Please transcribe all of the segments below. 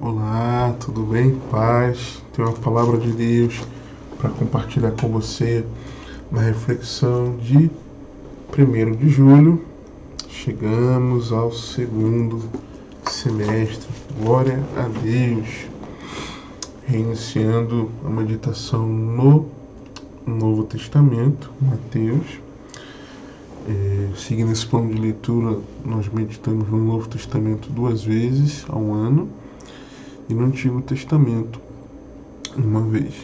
Olá, tudo bem? Paz. Tenho uma palavra de Deus para compartilhar com você na reflexão de 1º de julho. Chegamos ao segundo semestre. Glória a Deus. Reiniciando a meditação no Novo Testamento, Mateus. Seguindo esse plano de leitura, nós meditamos no Novo Testamento 2 vezes ao ano e no Antigo Testamento uma vez.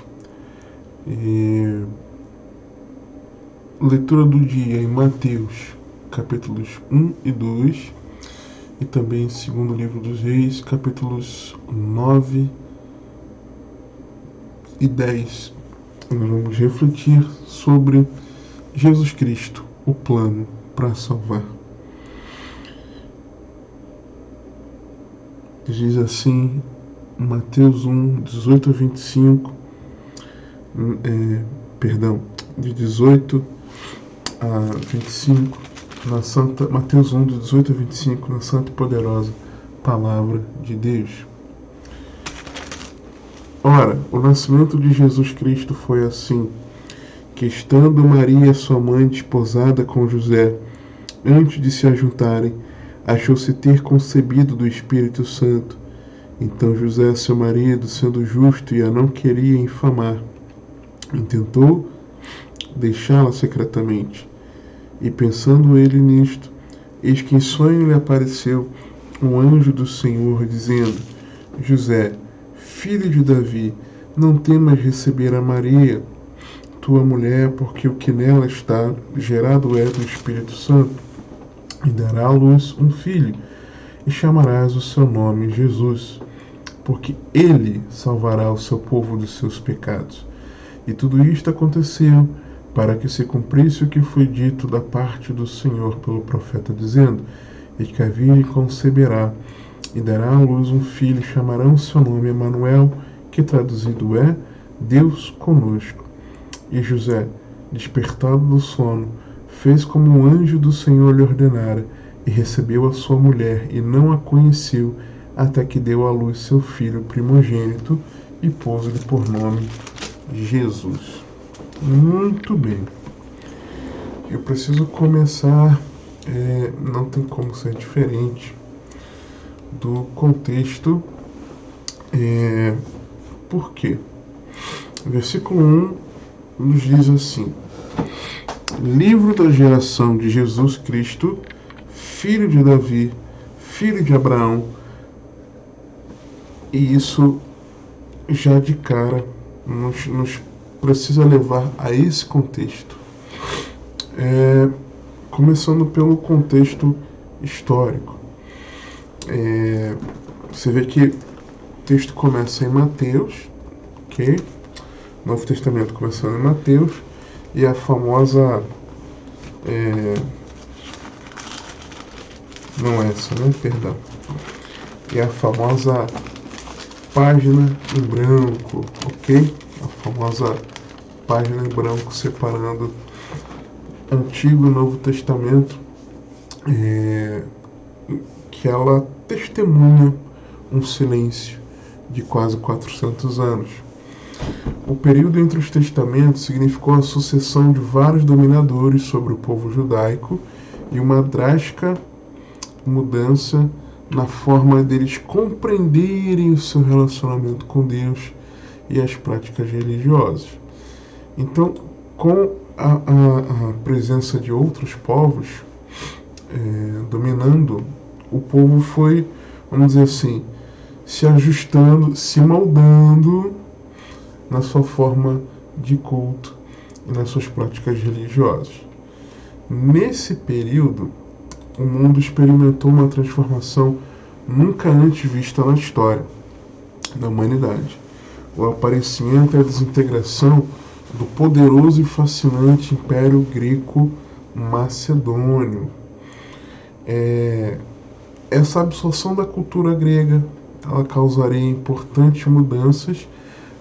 Leitura do dia em Mateus, capítulos 1 e 2, e também em segundo livro dos Reis, capítulos 9 e 10. Nós vamos refletir sobre Jesus Cristo, o plano para salvar. Diz assim, Mateus 1, 18 a 25, de 18 a 25, Mateus 1, de 18 a 25, na santa e poderosa palavra de Deus. Ora, o nascimento de Jesus Cristo foi assim, que estando Maria, sua mãe, desposada com José, antes de se ajuntarem, achou-se ter concebido do Espírito Santo. Então José, seu marido, sendo justo e a não queria infamar, intentou deixá-la secretamente. E pensando ele nisto, eis que em sonho lhe apareceu um anjo do Senhor, dizendo: José, filho de Davi, não temas receber a Maria, tua mulher, porque o que nela está gerado é do Espírito Santo, e dará à luz um filho, e chamarás o seu nome Jesus, porque ele salvará o seu povo dos seus pecados. E tudo isto aconteceu para que se cumprisse o que foi dito da parte do Senhor pelo profeta, dizendo: e que a virgem conceberá, e dará à luz um filho, e chamarão o seu nome Emanuel, que traduzido é Deus conosco. E José, despertado do sono, fez como um anjo do Senhor lhe ordenara, e recebeu a sua mulher, e não a conheceu, até que deu à luz seu filho primogênito, e pôs-lhe por nome Jesus. Muito bem. Eu preciso começar, não tem como ser diferente, do contexto. Por quê? Versículo 1 nos diz assim: livro da geração de Jesus Cristo, filho de Davi, filho de Abraão. E isso já de cara nos precisa levar a esse contexto. Começando pelo contexto histórico. Você vê que o texto começa em Mateus, ok? Novo Testamento começando em Mateus, e a famosa... não essa, né? Perdão. E a famosa página em branco, ok? A famosa página em branco separando Antigo e Novo Testamento, que ela testemunha um silêncio de quase 400 anos. O período entre os testamentos significou a sucessão de vários dominadores sobre o povo judaico e uma drástica mudança na forma deles compreenderem o seu relacionamento com Deus e as práticas religiosas. Então, com a presença de outros povos dominando, o povo foi, vamos dizer assim, se ajustando, se moldando na sua forma de culto e nas suas práticas religiosas. Nesse período, o mundo experimentou uma transformação nunca antes vista na história da humanidade. O aparecimento e a desintegração do poderoso e fascinante Império Greco-Macedônio. Essa absorção da cultura grega, ela causaria importantes mudanças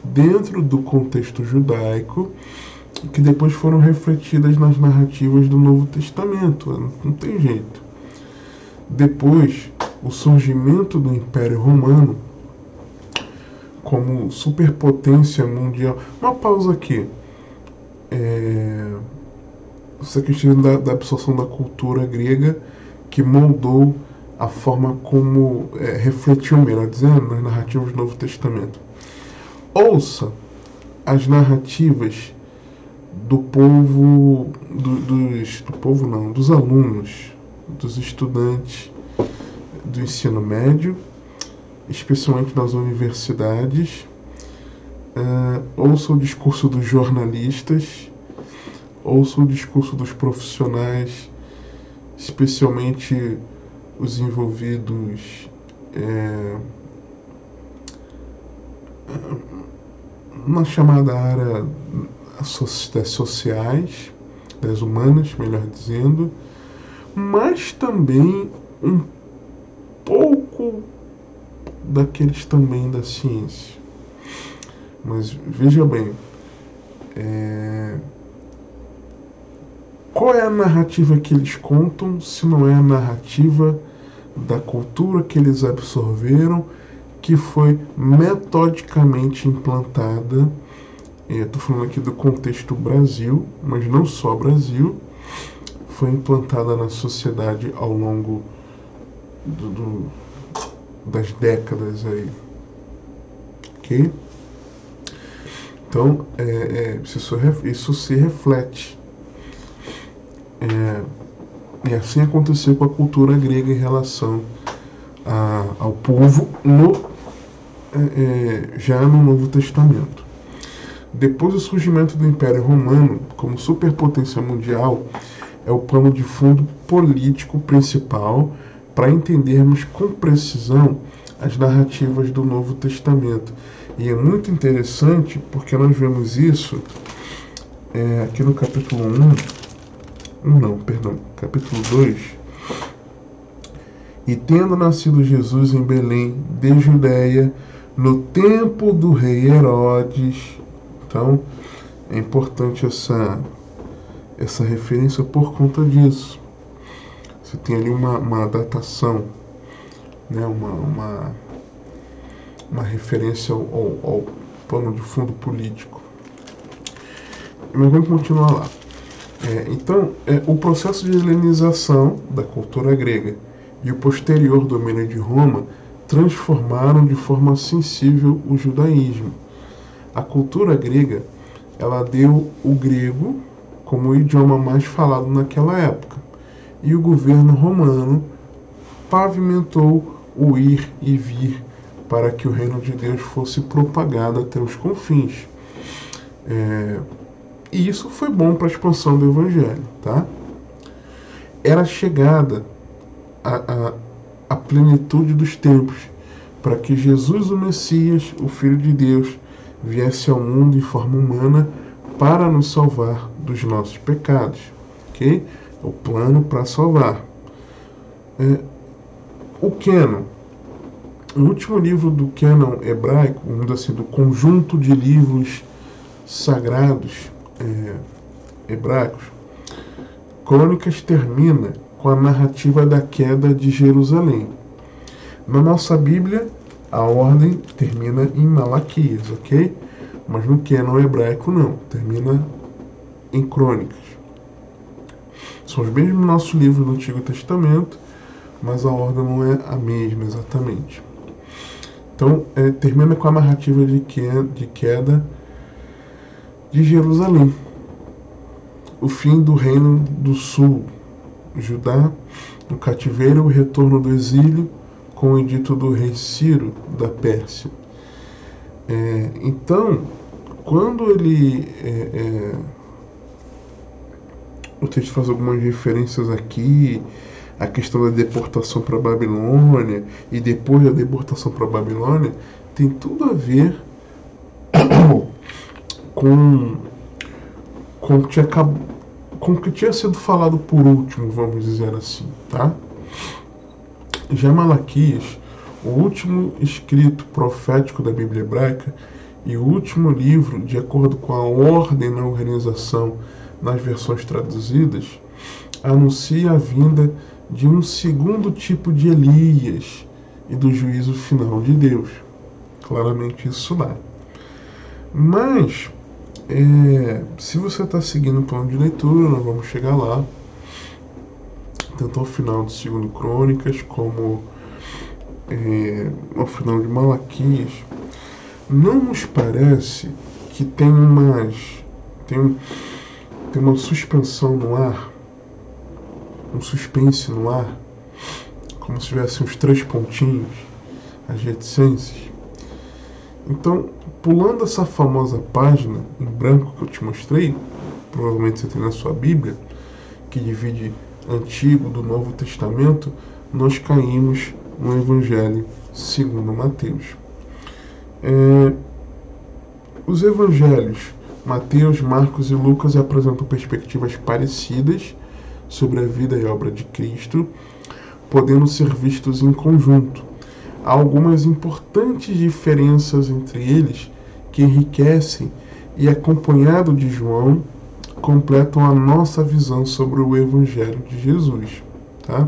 dentro do contexto judaico, que depois foram refletidas nas narrativas do Novo Testamento. Não tem jeito. Depois, o surgimento do Império Romano como superpotência mundial. Uma pausa aqui. Essa questão da absorção da cultura grega que moldou a forma como refletiu, melhor dizendo, nas narrativas do Novo Testamento. Ouça as narrativas do povo, dos alunos, dos estudantes do ensino médio, especialmente nas universidades. Ouça o discurso dos jornalistas, ouça o discurso dos profissionais, especialmente os envolvidos na chamada área das sociais, das humanas, melhor dizendo, mas também um pouco daqueles também da ciência. Mas veja bem, qual é a narrativa que eles contam se não é a narrativa da cultura que eles absorveram, que foi metodicamente implantada? Estou falando aqui do contexto Brasil, mas não só Brasil, foi implantada na sociedade ao longo das décadas aí, ok? Então, isso se reflete. E assim aconteceu com a cultura grega em relação ao povo já no Novo Testamento. Depois do surgimento do Império Romano como superpotência mundial, é o pano de fundo político principal para entendermos com precisão as narrativas do Novo Testamento. E é muito interessante porque nós vemos isso aqui no capítulo 2. E tendo nascido Jesus em Belém, de Judeia, no tempo do rei Herodes. Então, é importante essa referência por conta disso. Você tem ali uma datação, né? uma referência ao pano de fundo político. Mas vamos continuar lá. Então, o processo de helenização da cultura grega e o posterior domínio de Roma transformaram de forma sensível o judaísmo. A cultura grega, ela deu o grego como o idioma mais falado naquela época, e o governo romano pavimentou o ir e vir para que o reino de Deus fosse propagado até os confins. E isso foi bom para a expansão do evangelho, tá? Era chegada a plenitude dos tempos para que Jesus, o Messias, o Filho de Deus, viesse ao mundo em forma humana para nos salvar dos nossos pecados, ok? O plano para salvar. O Cânon, o último livro do Cânon hebraico, vamos dizer assim, do conjunto de livros sagrados hebraicos, Crônicas termina com a narrativa da queda de Jerusalém. Na nossa Bíblia, a ordem termina em Malaquias, ok? Mas no Cânon hebraico não, termina em Crônicas. São os mesmos nossos livros do Antigo Testamento, mas a ordem não é a mesma exatamente. Então, termina com a narrativa de queda de Jerusalém. O fim do reino do sul, Judá, no cativeiro, o retorno do exílio, com o edito do rei Ciro da Pérsia. Então, quando o texto faz algumas referências aqui, a questão da deportação para a Babilônia, e depois da deportação para a Babilônia, tem tudo a ver com o que tinha sido falado por último, vamos dizer assim, tá? Já Malaquias, o último escrito profético da Bíblia hebraica e o último livro, de acordo com a ordem na organização nas versões traduzidas, anuncia a vinda de um segundo tipo de Elias e do juízo final de Deus. claramente isso lá. Mas, se você está seguindo o plano de leitura, nós vamos chegar lá, tanto ao final de 2 Crônicas, como ao final de Malaquias. Não nos parece que tem uma suspensão no ar, um suspense no ar, como se tivesse uns 3 pontinhos, as reticências. Então, pulando essa famosa página em branco que eu te mostrei, provavelmente você tem na sua Bíblia, que divide Antigo do Novo Testamento, nós caímos no Evangelho segundo Mateus. Os evangelhos Mateus, Marcos e Lucas apresentam perspectivas parecidas sobre a vida e obra de Cristo, podendo ser vistos em conjunto. Há algumas importantes diferenças entre eles que enriquecem e, acompanhado de João, completam a nossa visão sobre o Evangelho de Jesus. Tá?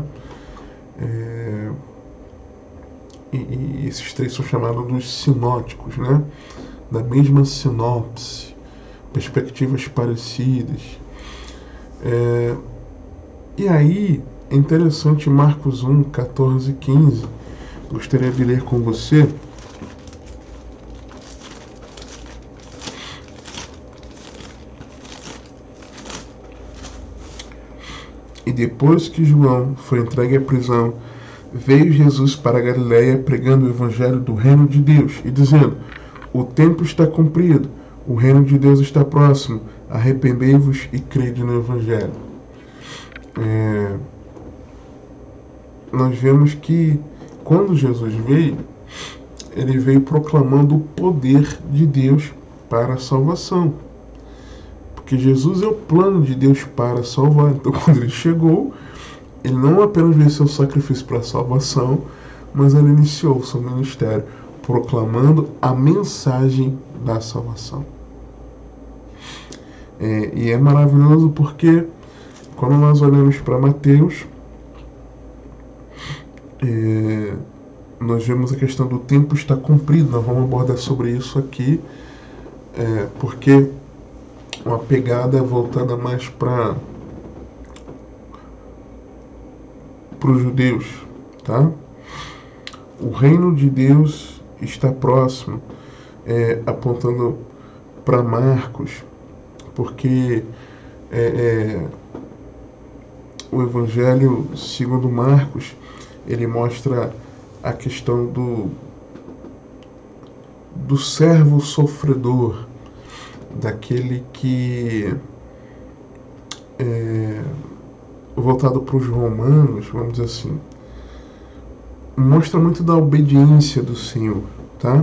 E esses 3 são chamados dos sinóticos, né? Da mesma sinopse, perspectivas parecidas. E aí, é interessante Marcos 1, 14 e 15. Gostaria de ler com você. E depois que João foi entregue à prisão, veio Jesus para a Galiléia pregando o evangelho do reino de Deus e dizendo: o tempo está cumprido, o reino de Deus está próximo, arrependei-vos e crede no evangelho. Nós vemos que quando Jesus veio, ele veio proclamando o poder de Deus para a salvação. Porque Jesus é o plano de Deus para salvar. Então, quando ele chegou, ele não apenas veio seu sacrifício para a salvação, mas ele iniciou o seu ministério proclamando a mensagem da salvação. E é maravilhoso porque quando nós olhamos para Mateus, nós vemos a questão do tempo está cumprido. Nós vamos abordar sobre isso aqui, porque uma pegada voltada mais para os judeus, tá? O reino de Deus está próximo, apontando para Marcos, porque o Evangelho segundo Marcos, ele mostra a questão do servo sofredor, daquele que voltado para os romanos, vamos dizer assim, mostra muito da obediência do Senhor, tá?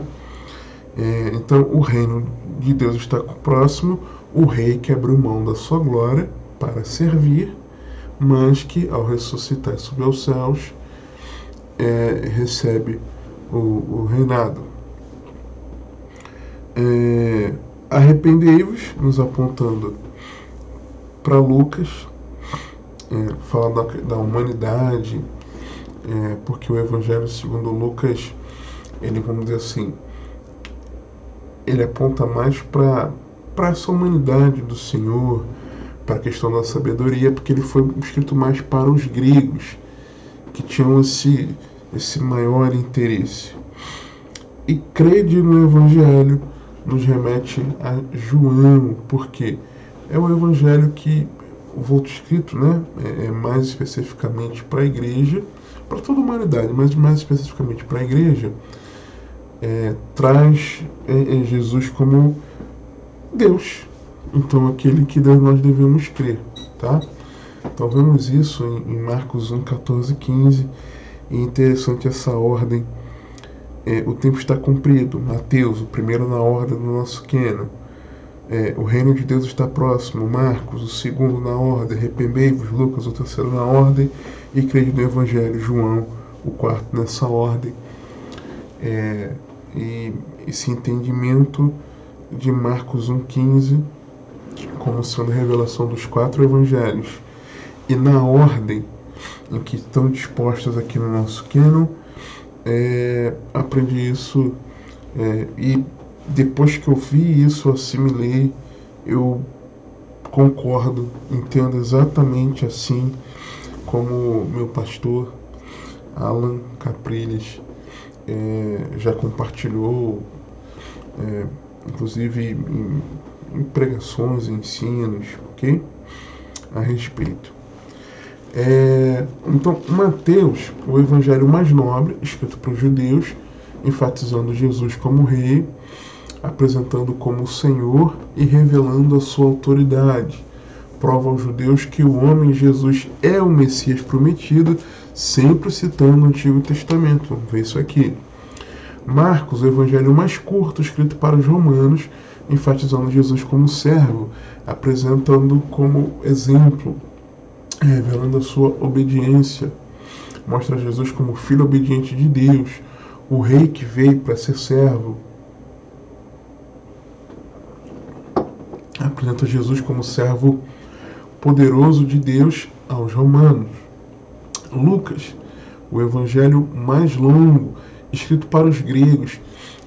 Então o reino de Deus está próximo, o rei que abriu mão da sua glória para servir, mas que ao ressuscitar e subir aos céus, recebe o reinado. Arrependei-vos, nos apontando para Lucas, falando da humanidade, porque o Evangelho segundo Lucas, ele, vamos dizer assim, ele aponta mais para essa humanidade do Senhor, para a questão da sabedoria, porque ele foi escrito mais para os gregos, que tinham esse maior interesse. E crede no Evangelho nos remete a João, porque é o Evangelho que o volto escrito, né, mais especificamente para a igreja, para toda a humanidade, mas mais especificamente para a igreja, traz Jesus como Deus. Então, aquele que nós devemos crer, tá? Então, vemos isso em Marcos 1, 14 e 15. E é interessante essa ordem. O tempo está cumprido. Mateus, o primeiro na ordem do nosso Quena. O reino de Deus está próximo. Marcos, o segundo na ordem. Arrependei-vos. Lucas, o terceiro na ordem. E crede no Evangelho. João, o quarto nessa ordem. E esse entendimento de Marcos 1,15 como sendo a revelação dos 4 evangelhos, e na ordem em que estão dispostas aqui no nosso cânon, aprendi isso E depois que eu vi isso, assimilei, eu concordo, entendo exatamente assim como meu pastor Alan Caprilhas já compartilhou, inclusive em pregações, ensinos, ok? A respeito. Então, Mateus, o evangelho mais nobre, escrito para os judeus, enfatizando Jesus como rei, apresentando como Senhor e revelando a sua autoridade. Prova aos judeus que o homem Jesus é o Messias prometido, sempre citando o Antigo Testamento. Vamos ver isso aqui. Marcos, o evangelho mais curto, escrito para os romanos, enfatizando Jesus como servo, apresentando como exemplo, revelando a sua obediência. Mostra Jesus como filho obediente de Deus, o rei que veio para ser servo. Apresenta Jesus como servo poderoso de Deus aos romanos. Lucas, o evangelho mais longo, escrito para os gregos,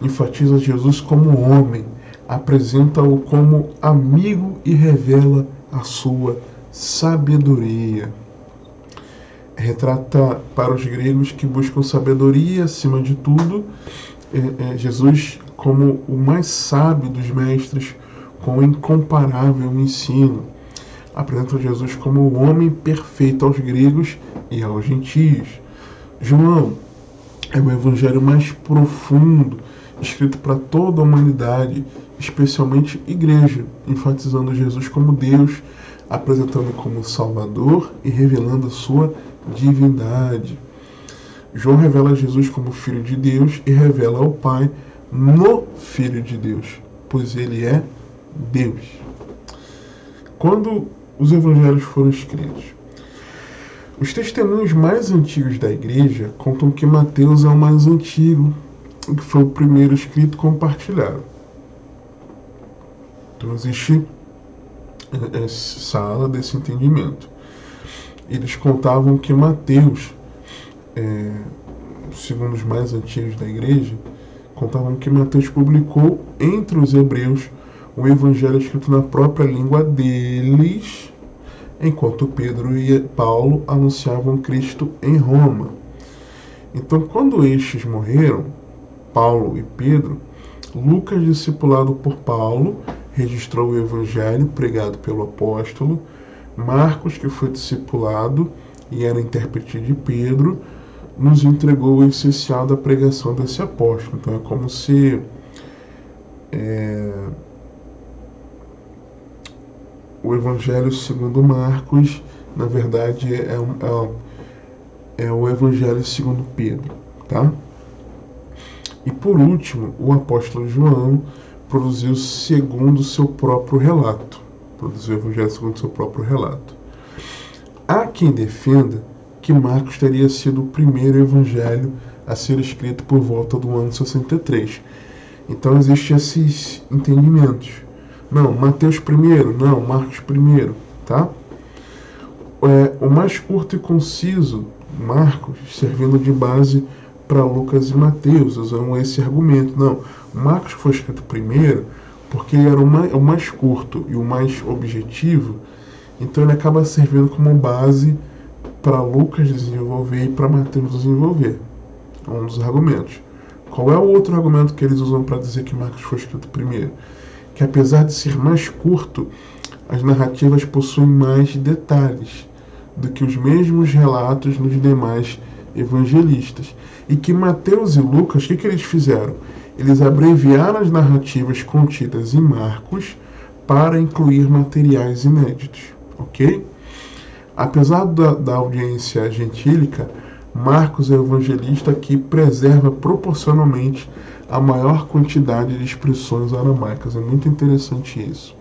enfatiza Jesus como homem, apresenta-o como amigo e revela a sua sabedoria. Retrata para os gregos que buscam sabedoria acima de tudo, Jesus como o mais sábio dos mestres, com incomparável ensino. Apresenta Jesus como o homem perfeito aos gregos e aos gentios. João é o evangelho mais profundo, escrito para toda a humanidade, especialmente igreja, enfatizando Jesus como Deus, apresentando como Salvador e revelando a sua divindade. João revela Jesus como Filho de Deus e revela ao Pai no Filho de Deus, pois ele é Deus. Quando os evangelhos foram escritos, os testemunhos mais antigos da igreja contam que Mateus é o mais antigo, que foi o primeiro escrito e compartilhado. Então existe essa ala desse entendimento. Eles contavam que Mateus, segundo os mais antigos da igreja, contavam que Mateus publicou entre os hebreus um evangelho escrito na própria língua deles, enquanto Pedro e Paulo anunciavam Cristo em Roma. Então, quando estes morreram, Paulo e Pedro, Lucas, discipulado por Paulo, registrou o evangelho pregado pelo apóstolo. Marcos, que foi discipulado e era intérprete de Pedro, nos entregou o essencial da pregação desse apóstolo. Então é como se o evangelho segundo Marcos, na verdade, é o evangelho segundo Pedro, tá? E por último, o apóstolo João produziu segundo seu próprio relato. Produziu o evangelho segundo seu próprio relato. Há quem defenda que Marcos teria sido o primeiro evangelho a ser escrito por volta do ano 63. Então existem esses entendimentos. Não, Mateus primeiro, não, Marcos primeiro, tá? O mais curto e conciso, Marcos, servindo de base para Lucas e Mateus, usam esse argumento. Não, Marcos foi escrito primeiro porque ele era o mais curto e o mais objetivo, então ele acaba servindo como base para Lucas desenvolver e para Mateus desenvolver. É um dos argumentos. Qual é o outro argumento que eles usam para dizer que Marcos foi escrito primeiro? Que apesar de ser mais curto, as narrativas possuem mais detalhes do que os mesmos relatos nos demais evangelistas. E que Mateus e Lucas, o que eles fizeram? Eles abreviaram as narrativas contidas em Marcos para incluir materiais inéditos, ok? Apesar da audiência gentílica, Marcos é o evangelista que preserva proporcionalmente a maior quantidade de expressões aramaicas. É muito interessante isso.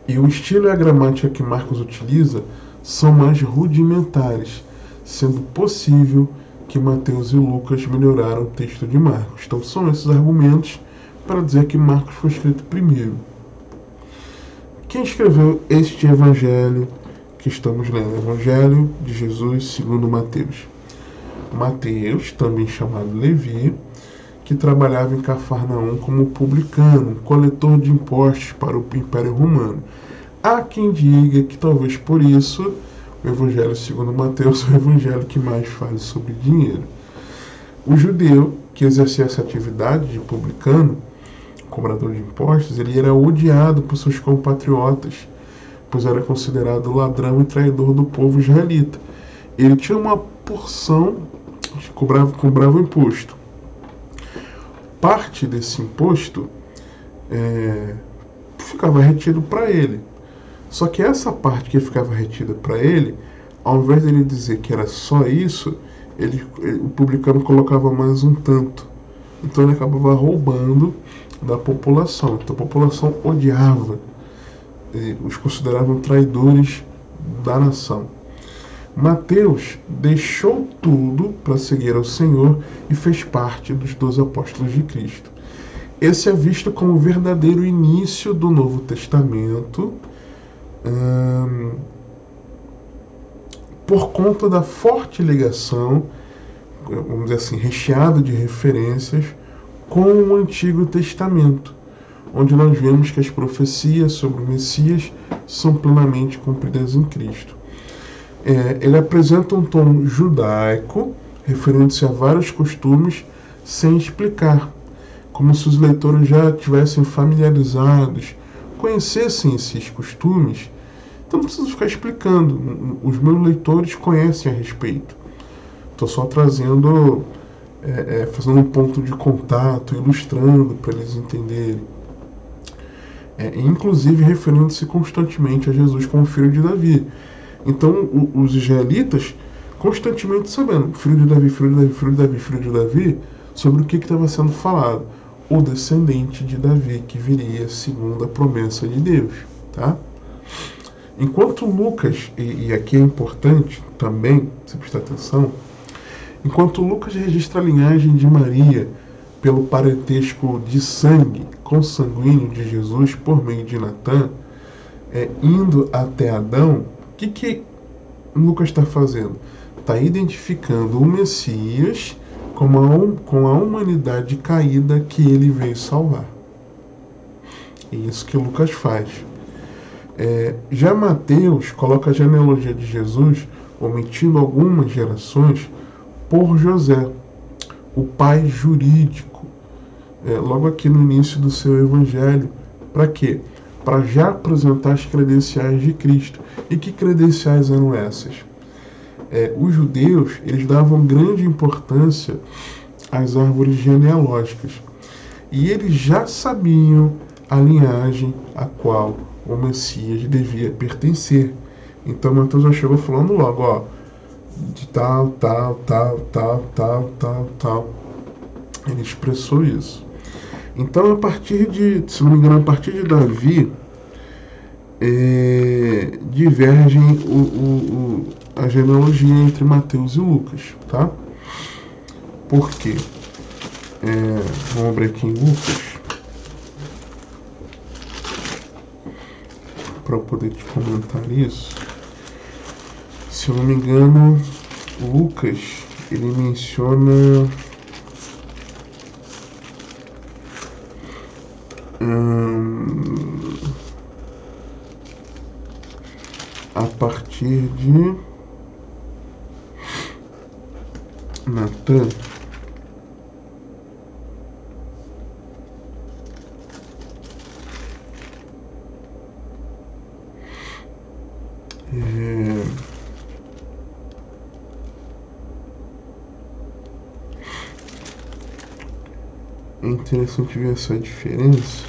E o estilo e a gramática que Marcos utiliza são mais rudimentares, sendo possível que Mateus e Lucas melhoraram o texto de Marcos. Então são esses argumentos para dizer que Marcos foi escrito primeiro. Quem escreveu este evangelho que estamos lendo? Evangelho de Jesus segundo Mateus. Mateus, também chamado Levi, que trabalhava em Cafarnaum como publicano, coletor de impostos para o Império Romano. Há quem diga que talvez por isso o Evangelho segundo Mateus é o evangelho que mais fala sobre dinheiro. O judeu que exercia essa atividade de publicano, cobrador de impostos, ele era odiado por seus compatriotas, pois era considerado ladrão e traidor do povo israelita. Ele tinha uma porção, cobrava imposto. Parte desse imposto ficava retido para ele. Só que essa parte que ficava retida para ele, ao invés dele dizer que era só isso, o publicano colocava mais um tanto. Então ele acabava roubando da população. Então a população odiava, os consideravam traidores da nação. Mateus deixou tudo para seguir ao Senhor e fez parte dos 12 apóstolos de Cristo. Esse é visto como o verdadeiro início do Novo Testamento, por conta da forte ligação, vamos dizer assim, recheado de referências com o Antigo Testamento, onde nós vemos que as profecias sobre o Messias são plenamente cumpridas em Cristo. Ele apresenta um tom judaico, referindo-se a vários costumes, sem explicar, como se os leitores já estivessem familiarizados, conhecessem esses costumes. Então não preciso ficar explicando, os meus leitores conhecem a respeito. Estou só trazendo, fazendo um ponto de contato, ilustrando para eles entenderem. Inclusive referindo-se constantemente a Jesus como filho de Davi. Então os israelitas constantemente sabendo, filho de Davi, filho de Davi, filho de Davi, filho de Davi, sobre o que estava sendo falado. O descendente de Davi que viria segundo a promessa de Deus. Tá? Enquanto Lucas, e aqui é importante também, se prestar atenção, enquanto Lucas registra a linhagem de Maria pelo parentesco de sangue consanguíneo de Jesus por meio de Natã, indo até Adão, o que Lucas está fazendo? Está identificando o Messias com a humanidade caída que ele veio salvar. É isso que Lucas faz. Já Mateus coloca a genealogia de Jesus, omitindo algumas gerações, por José, o pai jurídico, logo aqui no início do seu evangelho. Para quê? Para já apresentar as credenciais de Cristo. E que credenciais eram essas? Os judeus, eles davam grande importância às árvores genealógicas. E eles já sabiam a linhagem a qual o Messias devia pertencer. Então Mateus já chegou falando logo, de tal. Ele expressou isso. Então, a partir de, se não me engano, a partir de Davi, divergem a genealogia entre Mateus e Lucas, tá? Por quê? Vamos abrir aqui em Lucas, para eu poder te comentar isso. Se eu não me engano, Lucas, ele menciona a partir de Natã. É interessante ver essa diferença.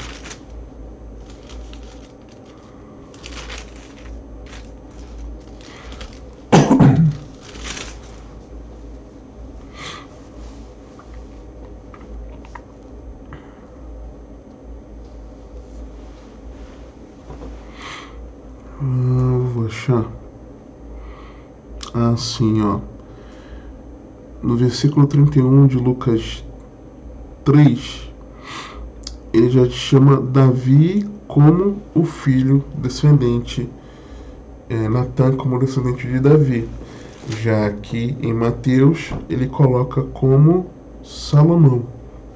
Vou achar. Assim, no versículo 31 de Lucas 3, ele já chama Davi como o filho descendente, Natã como descendente de Davi. Já aqui em Mateus, ele coloca como Salomão,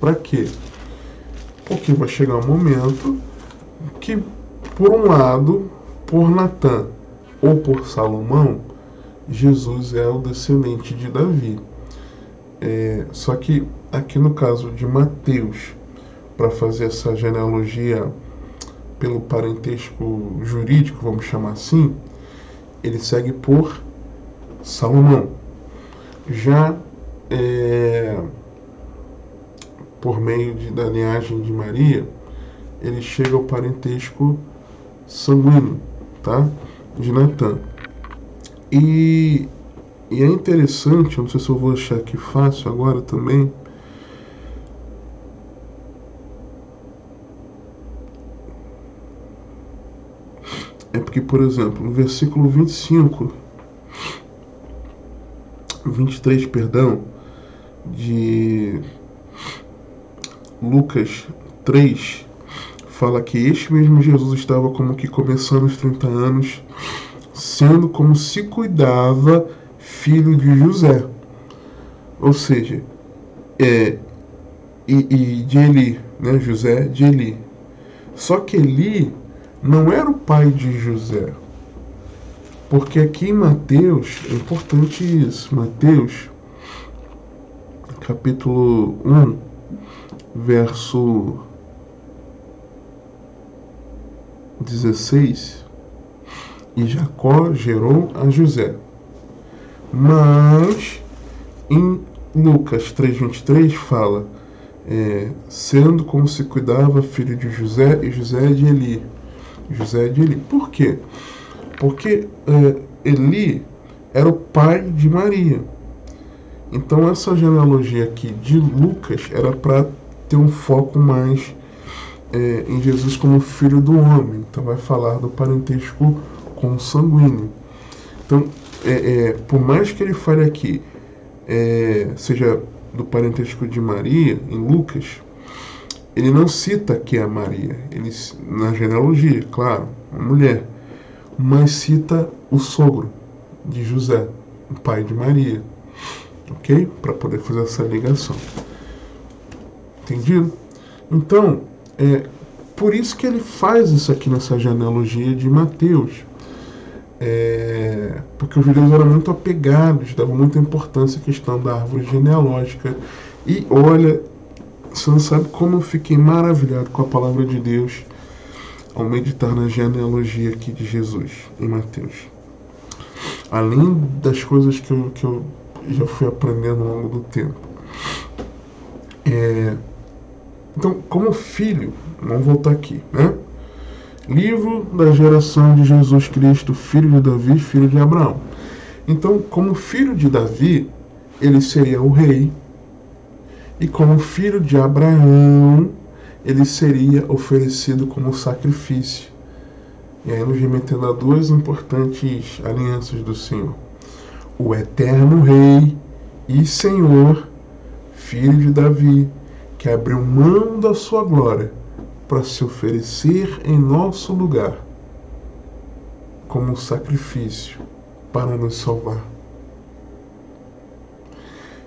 Para quê? Porque vai chegar um momento que, por um lado, por Natã ou por Salomão, Jesus é o descendente de Davi. Só que aqui no caso de Mateus, para fazer essa genealogia pelo parentesco jurídico, vamos chamar assim, ele segue por Salomão. Já por meio da linhagem de Maria, ele chega ao parentesco sanguíneo, tá? De Natã. E é interessante, não sei se eu vou achar aqui fácil agora também, é porque, por exemplo, no versículo 23, perdão, de Lucas 3, fala que este mesmo Jesus estava como que começando os 30 anos, sendo como se cuidava filho de José. Ou seja, e de Eli, né? José de Eli. Só que Eli não era o pai de José. Porque aqui em Mateus, é importante isso, Mateus, capítulo 1, verso 16, e Jacó gerou a José. Mas em Lucas 3:23 fala, sendo como se cuidava filho de José e José de Eli. José de Eli. Por quê? Porque Eli era o pai de Maria. Então essa genealogia aqui de Lucas era para ter um foco mais em Jesus como filho do homem. Então vai falar do parentesco consanguíneo. Então, por mais que ele fale aqui, seja do parentesco de Maria, em Lucas, ele não cita aqui a Maria. Ele, na genealogia, claro, uma mulher. Mas cita o sogro de José, o pai de Maria. Ok? Para poder fazer essa ligação. Entendido? Então, por isso que ele faz isso aqui nessa genealogia de Mateus. Porque os judeus eram muito apegados, davam muita importância à questão da árvore genealógica. E olha, você não sabe como eu fiquei maravilhado com a palavra de Deus ao meditar na genealogia aqui de Jesus, em Mateus. Além das coisas que eu já fui aprendendo ao longo do tempo. Então, como filho, vamos voltar aqui, né? Livro da geração de Jesus Cristo, filho de Davi, filho de Abraão. Então, como filho de Davi, ele seria o rei. E como filho de Abraão, ele seria oferecido como sacrifício. E aí nos remetendo a duas importantes alianças do Senhor. O eterno rei e Senhor, filho de Davi, que abriu mão da sua glória para se oferecer em nosso lugar como sacrifício para nos salvar.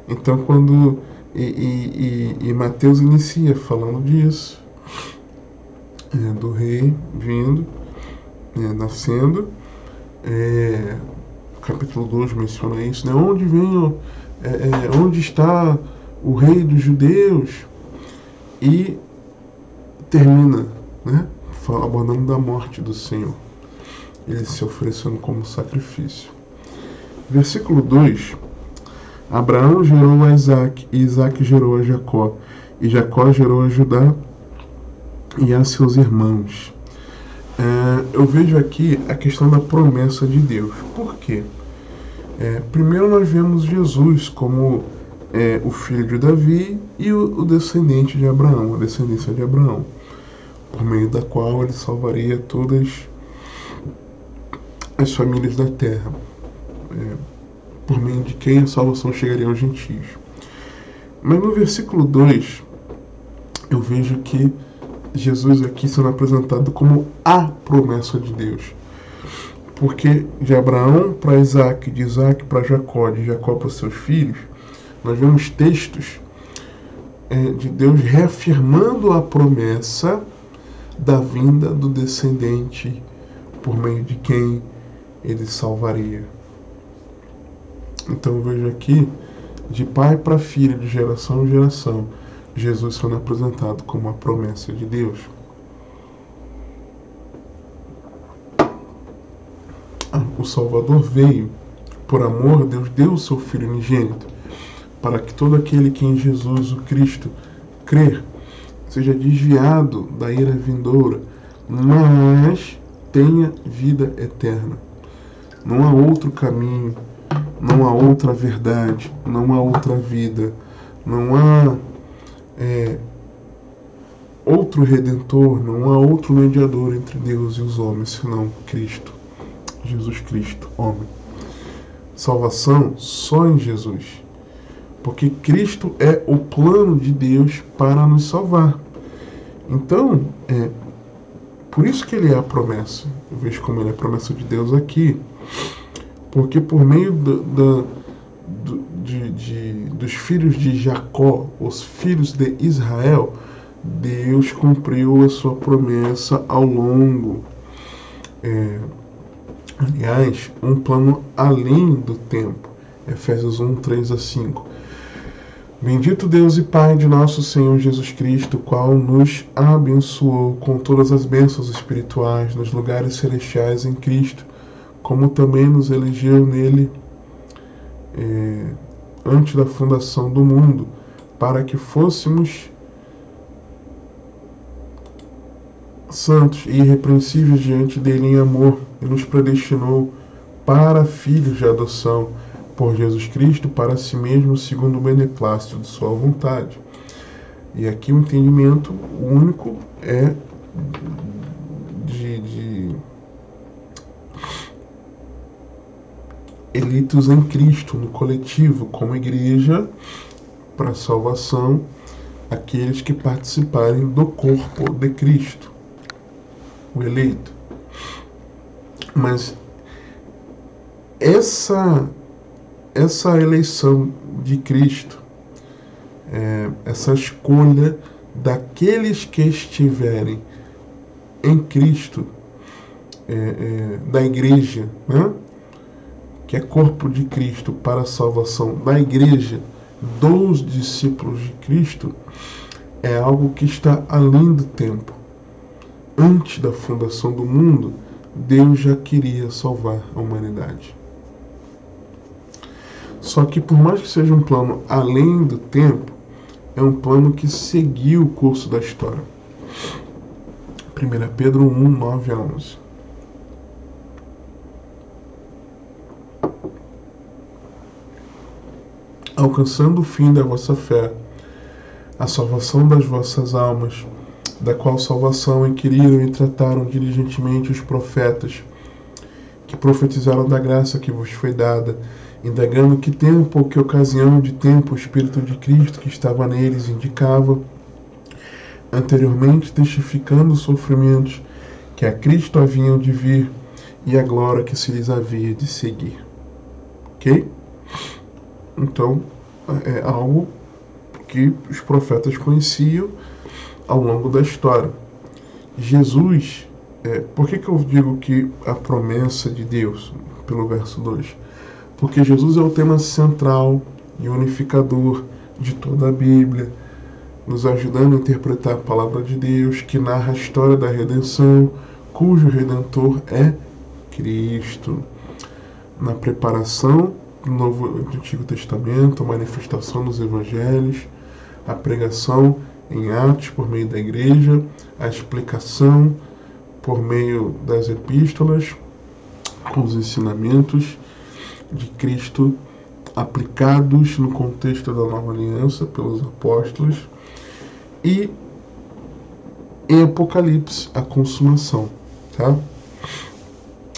Então, quando Mateus inicia falando disso, do rei vindo, nascendo, capítulo 2 menciona isso, né? Onde está o rei dos judeus? E termina, né, abordando da morte do Senhor, ele se oferecendo como sacrifício. Versículo 2: Abraão gerou a Isaac, e Isaac gerou a Jacó, e Jacó gerou a Judá e a seus irmãos. Eu vejo aqui a questão da promessa de Deus. Por quê? Primeiro nós vemos Jesus como o filho de Davi e o descendente de Abraão, a descendência de Abraão, por meio da qual ele salvaria todas as famílias da terra, por meio de quem a salvação chegaria aos gentios. Mas no versículo 2, eu vejo que Jesus aqui sendo apresentado como a promessa de Deus. Porque de Abraão para Isaac, de Isaac para Jacó, de Jacó para seus filhos, nós vemos textos de Deus reafirmando a promessa da vinda do descendente por meio de quem ele salvaria. Então eu vejo aqui, de pai para filho, de geração em geração, Jesus sendo apresentado como a promessa de Deus. O Salvador veio, por amor, Deus deu o seu Filho unigênito, para que todo aquele que em Jesus, o Cristo, crer, seja desviado da ira vindoura, mas tenha vida eterna. Não há outro caminho, não há outra verdade, não há outra vida, não há outro Redentor, não há outro mediador entre Deus e os homens, senão Cristo, Jesus Cristo, homem. Salvação só em Jesus, porque Cristo é o plano de Deus para nos salvar. Então, por isso que ele é a promessa. Eu vejo como ele é a promessa de Deus aqui, porque por meio dos filhos de Jacó, os filhos de Israel, Deus cumpriu a sua promessa ao longo. Aliás, um plano além do tempo. Efésios 1, 3 a 5. Bendito Deus e Pai de nosso Senhor Jesus Cristo, qual nos abençoou com todas as bênçãos espirituais nos lugares celestiais em Cristo, como também nos elegeu nele antes da fundação do mundo, para que fôssemos santos e irrepreensíveis diante dele em amor, e nos predestinou para filhos de adoção por Jesus Cristo para si mesmo, segundo o beneplácito de sua vontade. E aqui o entendimento único é de eleitos em Cristo, no coletivo, como igreja, para salvação, aqueles que participarem do corpo de Cristo, o eleito. Mas essa eleição de Cristo, essa escolha daqueles que estiverem em Cristo, da igreja, né? Que é corpo de Cristo para a salvação da igreja, dos discípulos de Cristo, é algo que está além do tempo. Antes da fundação do mundo, Deus já queria salvar a humanidade. Só que por mais que seja um plano além do tempo, é um plano que seguiu o curso da história. 1 Pedro 1, 9 a 11. Alcançando o fim da vossa fé, a salvação das vossas almas, da qual salvação inquiriram e trataram diligentemente os profetas, que profetizaram da graça que vos foi dada, indagando que tempo ou que ocasião de tempo o Espírito de Cristo que estava neles indicava, anteriormente testificando os sofrimentos que a Cristo haviam de vir e a glória que se lhes havia de seguir. Ok? Então, é algo que os profetas conheciam ao longo da história. Jesus, por que eu digo que a promessa de Deus, pelo verso 2? Porque Jesus é o tema central e unificador de toda a Bíblia, nos ajudando a interpretar a palavra de Deus, que narra a história da redenção, cujo Redentor é Cristo. Na preparação do Antigo Testamento, a manifestação dos Evangelhos, a pregação em Atos por meio da igreja, a explicação por meio das epístolas, com os ensinamentos de Cristo aplicados no contexto da nova aliança pelos apóstolos, e em Apocalipse a consumação, tá?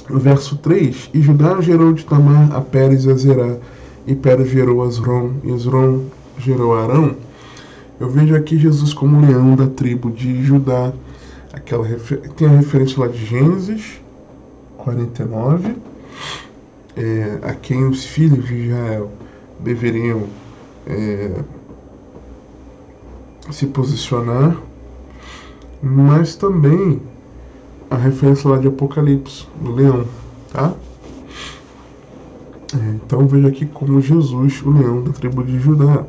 No verso 3, e Judá gerou de Tamar a Pérez e a Zerá, e Pérez gerou a Esrom, e Esrom gerou a Arão. Eu vejo aqui Jesus como leão da tribo de Judá. Tem a referência lá de Gênesis 49, a quem os filhos de Israel deveriam se posicionar, mas também a referência lá de Apocalipse, do leão, tá? Então veja aqui como Jesus, o leão da tribo de Judá.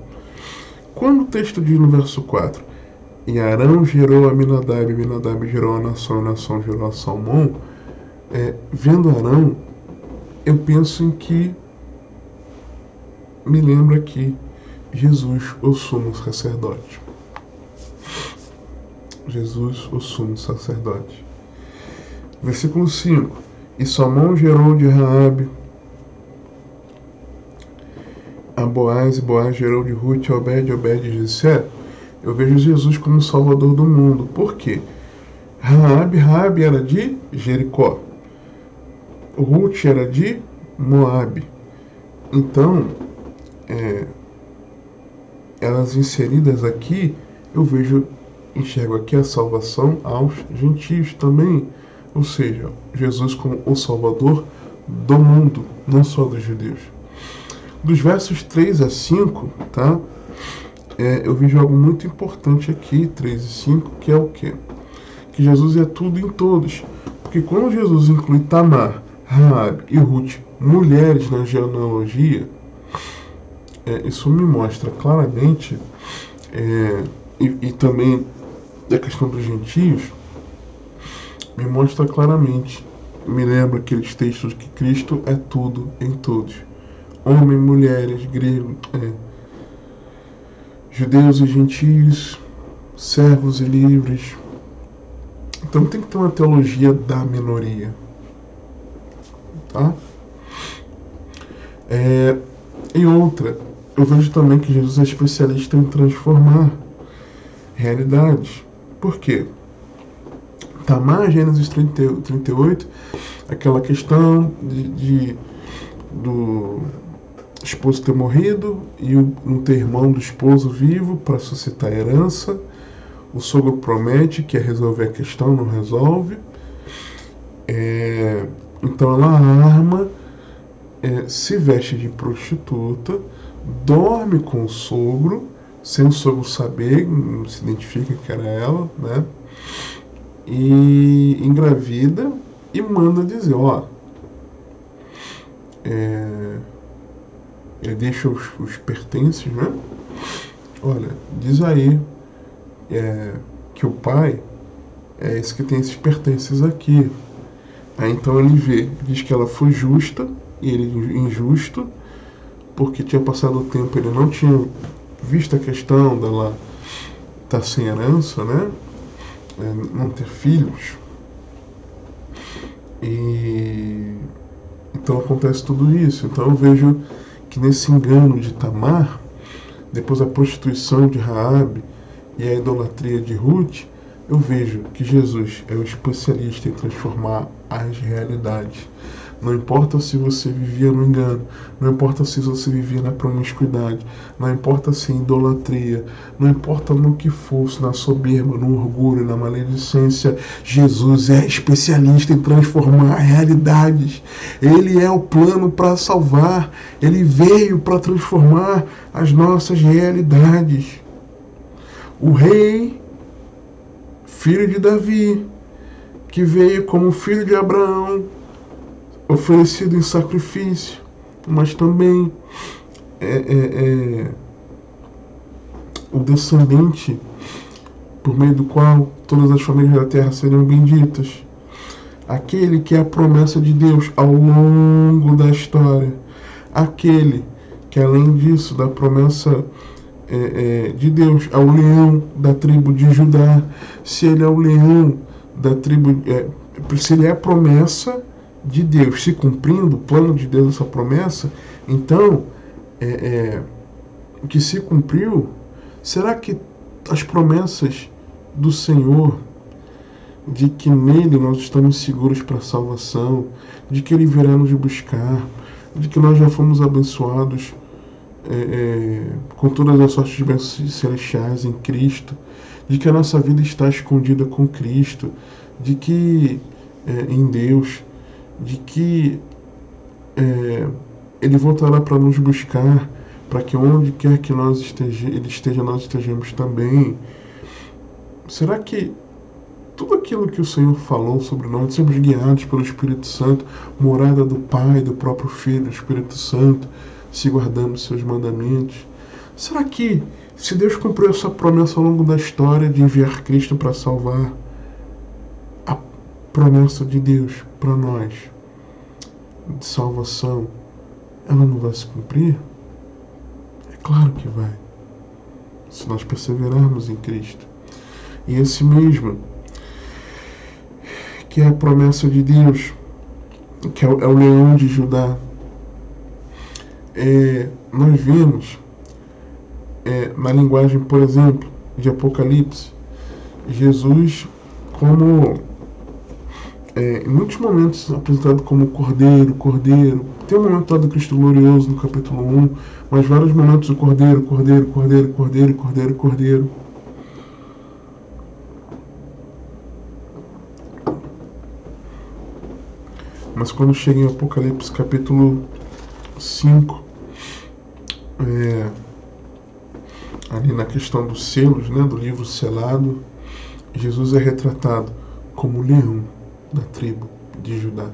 Quando o texto diz no verso 4, e Arão gerou a Aminadab, Aminadab gerou a nação gerou a Salmão, vendo Arão, eu penso em que me lembra aqui Jesus, o sumo sacerdote. Jesus, o sumo sacerdote. Versículo 5. E Salmão gerou de Raabe a Boaz, e Boaz gerou de Ruth a Obed, Obed de Jessé. Eu vejo Jesus como Salvador do mundo. Por quê? Raabe era de Jericó. Ruth era de Moabe. Então, elas inseridas aqui, eu enxergo aqui a salvação aos gentios também. Ou seja, Jesus como o Salvador do mundo, não só dos judeus. Dos versos 3 a 5, tá? Eu vejo algo muito importante aqui, 3 e 5, que é o quê? Que Jesus é tudo em todos. Porque quando Jesus inclui Tamar, Raabe e Ruth, mulheres na genealogia, isso me mostra claramente, e também a questão dos gentios, me mostra claramente, me lembra aqueles textos que Cristo é tudo em todos. Homens, mulheres, gregos, judeus e gentios, servos e livres. Então tem que ter uma teologia da minoria. Tá? E outra, eu vejo também que Jesus é especialista em transformar realidades. Por quê? Tamar, Gênesis 38, aquela questão do esposo ter morrido e não ter irmão do esposo vivo para suscitar herança. O sogro promete que ia resolver a questão, não resolve. Então ela arma, se veste de prostituta, dorme com o sogro, sem o sogro saber, não se identifica que era ela, né? E engravida e manda dizer, ele deixa os pertences, né? Olha, diz aí que o pai é esse que tem esses pertences aqui. Aí então ele diz que ela foi justa e ele injusto, porque tinha passado o tempo, ele não tinha visto a questão dela estar sem herança, né? Não ter filhos. E então acontece tudo isso. Então eu vejo que nesse engano de Tamar, depois a prostituição de Raabe e a idolatria de Ruth, eu vejo que Jesus é o especialista em transformar as realidades. Não importa se você vivia no engano, não importa se você vivia na promiscuidade, não importa se em idolatria, não importa no que fosse, na soberba, no orgulho, na maledicência, Jesus é especialista em transformar realidades. Ele é o plano para salvar, ele veio para transformar as nossas realidades. O rei, filho de Davi, que veio como filho de Abraão, oferecido em sacrifício, mas também o descendente por meio do qual todas as famílias da terra seriam benditas. Aquele que é a promessa de Deus ao longo da história. Aquele que, além disso, da promessa de Deus ao leão da tribo de Judá. Se ele é o leão da tribo, se ele é a promessa de Deus, se cumprindo o plano de Deus, essa promessa, então o que se cumpriu, será que as promessas do Senhor, de que nele nós estamos seguros para a salvação, de que ele virá nos buscar, de que nós já fomos abençoados com todas as sortes de bênçãos celestiais em Cristo, de que a nossa vida está escondida com Cristo, de que em Deus, de que ele voltará para nos buscar, para que onde quer que Ele esteja, nós estejamos também. Será que tudo aquilo que o Senhor falou sobre nós, sermos guiados pelo Espírito Santo, morada do Pai, do próprio Filho, do Espírito Santo, se guardamos seus mandamentos, será que, se Deus cumpriu essa promessa ao longo da história de enviar Cristo para salvar, a promessa de Deus para nós de salvação, ela não vai se cumprir? É claro que vai, se nós perseverarmos em Cristo. E esse mesmo, que é a promessa de Deus, que é o leão de Judá, nós vemos na linguagem, por exemplo, de Apocalipse, Jesus como em muitos momentos apresentado como Cordeiro. Tem um momento lá do Cristo glorioso no capítulo 1, mas vários momentos o Cordeiro. Mas quando chega em Apocalipse capítulo 5, ali na questão dos selos, do livro selado, Jesus é retratado como leão da tribo de Judá.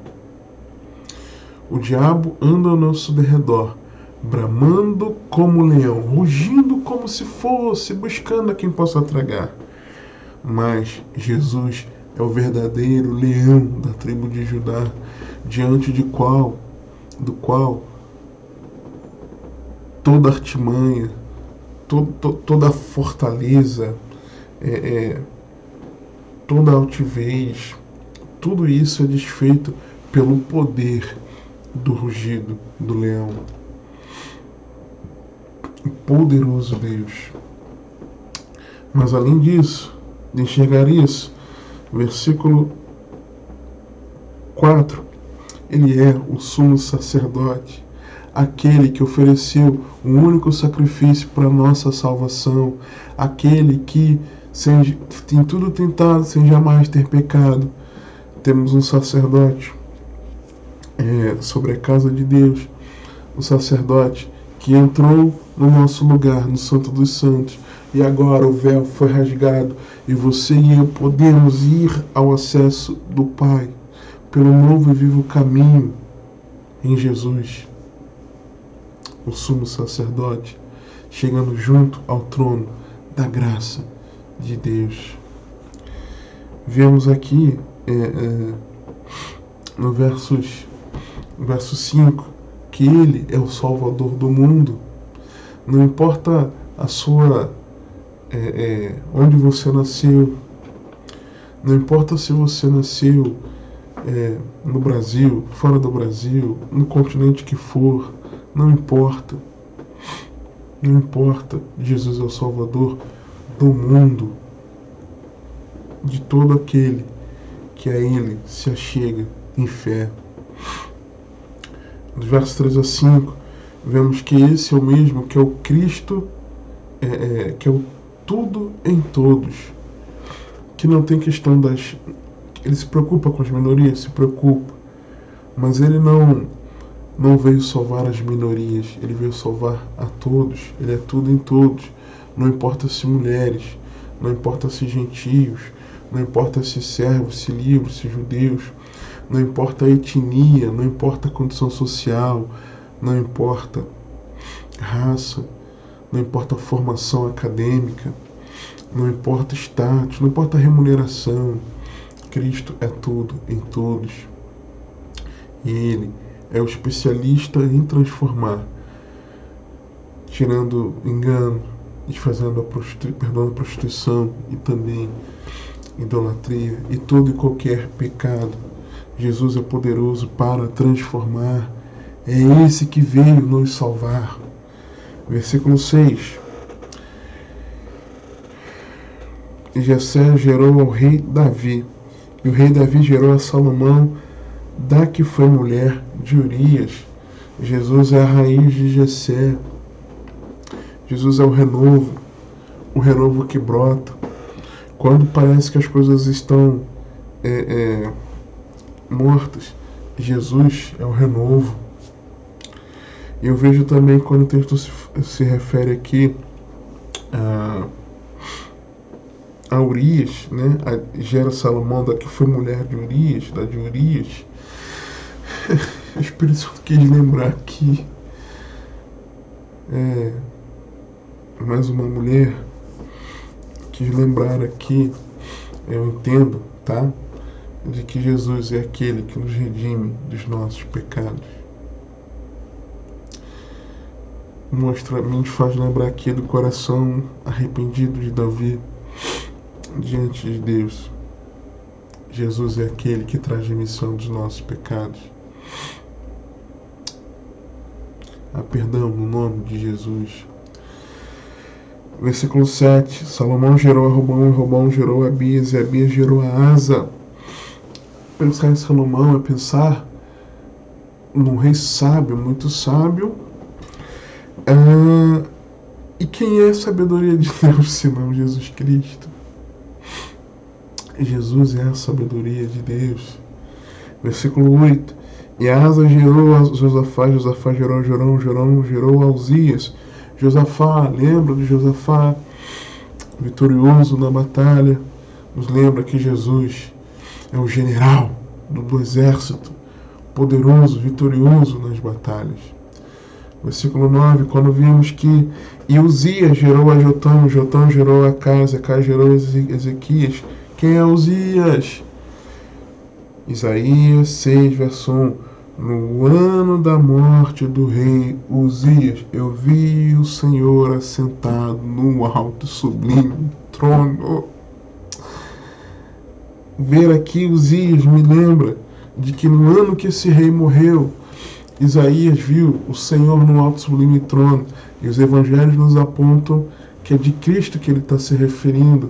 O diabo anda ao nosso derredor, bramando como leão, rugindo como se fosse, buscando a quem possa tragar. Mas Jesus é o verdadeiro leão da tribo de Judá, diante do qual toda artimanha, toda fortaleza, toda altivez, tudo isso é desfeito pelo poder do rugido do leão. O poderoso Deus. Mas além disso, de enxergar isso, versículo 4, ele é o sumo sacerdote, aquele que ofereceu um único sacrifício para nossa salvação, aquele que tem tudo tentado sem jamais ter pecado. Temos um sacerdote sobre a casa de Deus, um sacerdote que entrou no nosso lugar, no Santo dos Santos, e agora o véu foi rasgado e você e eu podemos ir ao acesso do Pai pelo novo e vivo caminho em Jesus, o sumo sacerdote, chegando junto ao trono da graça de Deus. Vemos aqui no verso 5 que ele é o Salvador do mundo. Não importa a sua onde você nasceu, não importa se você nasceu no Brasil, fora do Brasil, no continente que for, não importa. Jesus é o Salvador do mundo, de todo aquele que a ele se achega em fé. Dos versos 3 a 5, vemos que esse é o mesmo, que é o Cristo, que é o tudo em todos, que não tem questão ele se preocupa com as minorias, se preocupa, mas ele não veio salvar as minorias, ele veio salvar a todos, ele é tudo em todos, não importa se mulheres, não importa se gentios, não importa se servos, se livres, se judeus, não importa a etnia, não importa a condição social, não importa raça, não importa a formação acadêmica, não importa status, não importa a remuneração. Cristo é tudo em todos. E Ele é o especialista em transformar, tirando engano, desfazendo perdoando a prostituição e também idolatria e todo e qualquer pecado. Jesus é poderoso para transformar. É esse que veio nos salvar. Versículo 6. Jessé gerou ao rei Davi, e o rei Davi gerou a Salomão, da que foi mulher de Urias. Jesus é a raiz de Jessé. Jesus é o renovo que brota. Quando parece que as coisas estão mortas, Jesus é o renovo. Eu vejo também quando o texto se refere aqui a Urias, né? Gera Salomão, que foi mulher de Urias, de Urias. O Espírito Santo quis lembrar aqui mais uma mulher, quis lembrar aqui, eu entendo, tá? De que Jesus é aquele que nos redime dos nossos pecados. Me faz lembrar aqui do coração arrependido de Davi diante de Deus. Jesus é aquele que traz remissão dos nossos pecados. Há perdão no nome de Jesus. Versículo 7. Salomão gerou a Robão, e Robão gerou a Abias, e Abias gerou a Asa. Pensar em Salomão é pensar num rei sábio, muito sábio. E quem é a sabedoria de Deus senão Jesus Cristo? Jesus é a sabedoria de Deus. Versículo 8. E Asa gerou a Josafá, Josafá gerou a Jorão, Jorão gerou a Uzias. Josafá, lembra de Josafá, vitorioso na batalha, nos lembra que Jesus é o general do exército, poderoso, vitorioso nas batalhas. Versículo 9, quando vimos que Uzias gerou a Jotão, Jotão gerou a Acás gerou a Ezequias. Quem é Uzias? Isaías 6, verso 1. No ano da morte do rei Uzias, eu vi o Senhor assentado no alto sublime trono. Ver aqui Uzias me lembra de que no ano que esse rei morreu, Isaías viu o Senhor no alto sublime trono. E os evangelhos nos apontam que é de Cristo que ele está se referindo.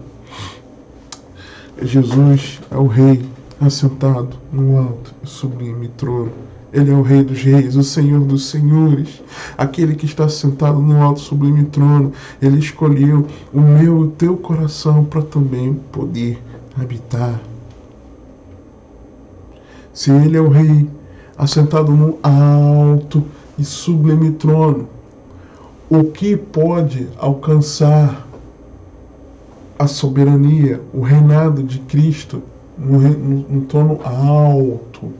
Jesus é o rei assentado no alto e sublime trono. Ele é o Rei dos Reis, o Senhor dos Senhores, aquele que está sentado no alto sublime trono. Ele escolheu o meu e o teu coração para também poder habitar. Se Ele é o Rei assentado no alto e sublime trono, o que pode alcançar a soberania, o reinado de Cristo no trono alto?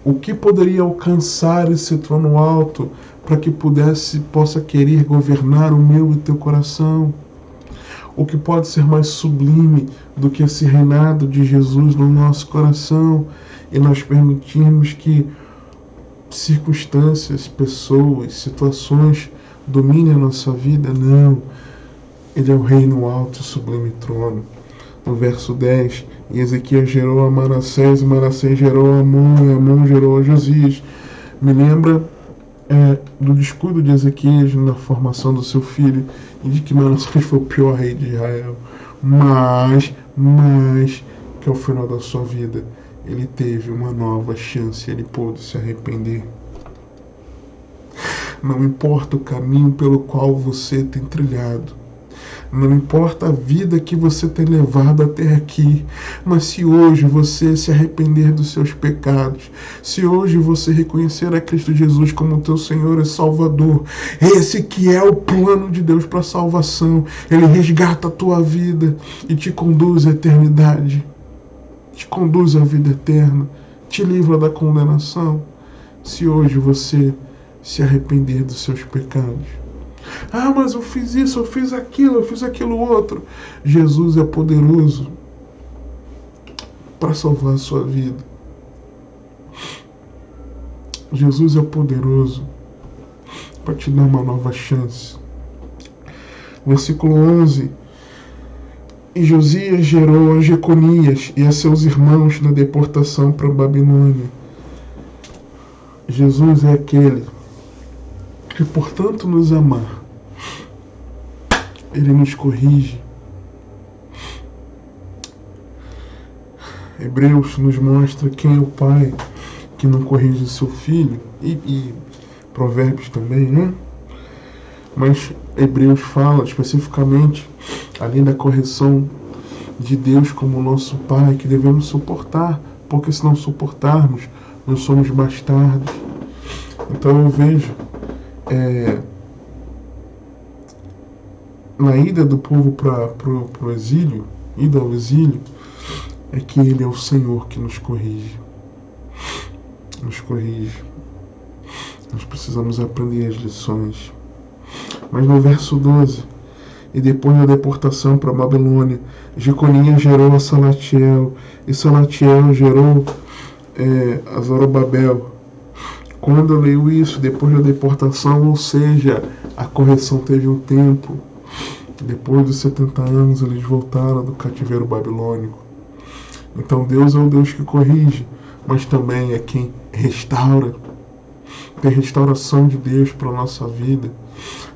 O que poderia alcançar esse trono alto para que possa querer governar o meu e teu coração? O que pode ser mais sublime do que esse reinado de Jesus no nosso coração e nós permitirmos que circunstâncias, pessoas, situações dominem a nossa vida? Não. Ele é o rei no alto e sublime trono. No verso 10, e Ezequias gerou a Manassés, e Manassés gerou a Amon, e Amon gerou a Josias. Me lembra do descuido de Ezequias na formação do seu filho, e de que Manassés foi o pior rei de Israel. Mas, que ao final da sua vida, ele teve uma nova chance, ele pôde se arrepender. Não importa o caminho pelo qual você tem trilhado, não importa a vida que você tem levado até aqui, mas se hoje você se arrepender dos seus pecados, se hoje você reconhecer a Cristo Jesus como teu Senhor e Salvador, esse que é o plano de Deus para a salvação, Ele resgata a tua vida e te conduz à eternidade, te conduz à vida eterna, te livra da condenação, se hoje você se arrepender dos seus pecados. Ah, mas eu fiz isso, eu fiz aquilo outro. Jesus é poderoso para salvar a sua vida. Jesus é poderoso para te dar uma nova chance. Versículo 11. E Josias gerou a Jeconias e a seus irmãos na deportação para a Babilônia. Jesus é aquele que, portanto, nos amar, Ele nos corrige. Hebreus nos mostra quem é o pai que não corrige seu filho, e Provérbios também, né? Mas Hebreus fala especificamente, além da correção de Deus como nosso pai, que devemos suportar, porque se não suportarmos, nós somos bastardos. Então eu vejo na ida do povo para o exílio, ida ao exílio, é que Ele é o Senhor que nos corrige. Nos corrige. Nós precisamos aprender as lições. Mas no verso 12, e depois da deportação para a Babilônia, Jeconias gerou a Salatiel, e Salatiel gerou a Zorobabel. Quando eu leio isso, depois da deportação, ou seja, a correção teve um tempo. Depois dos 70 anos, eles voltaram do cativeiro babilônico. Então Deus é o Deus que corrige, mas também é quem restaura. Tem restauração de Deus para a nossa vida,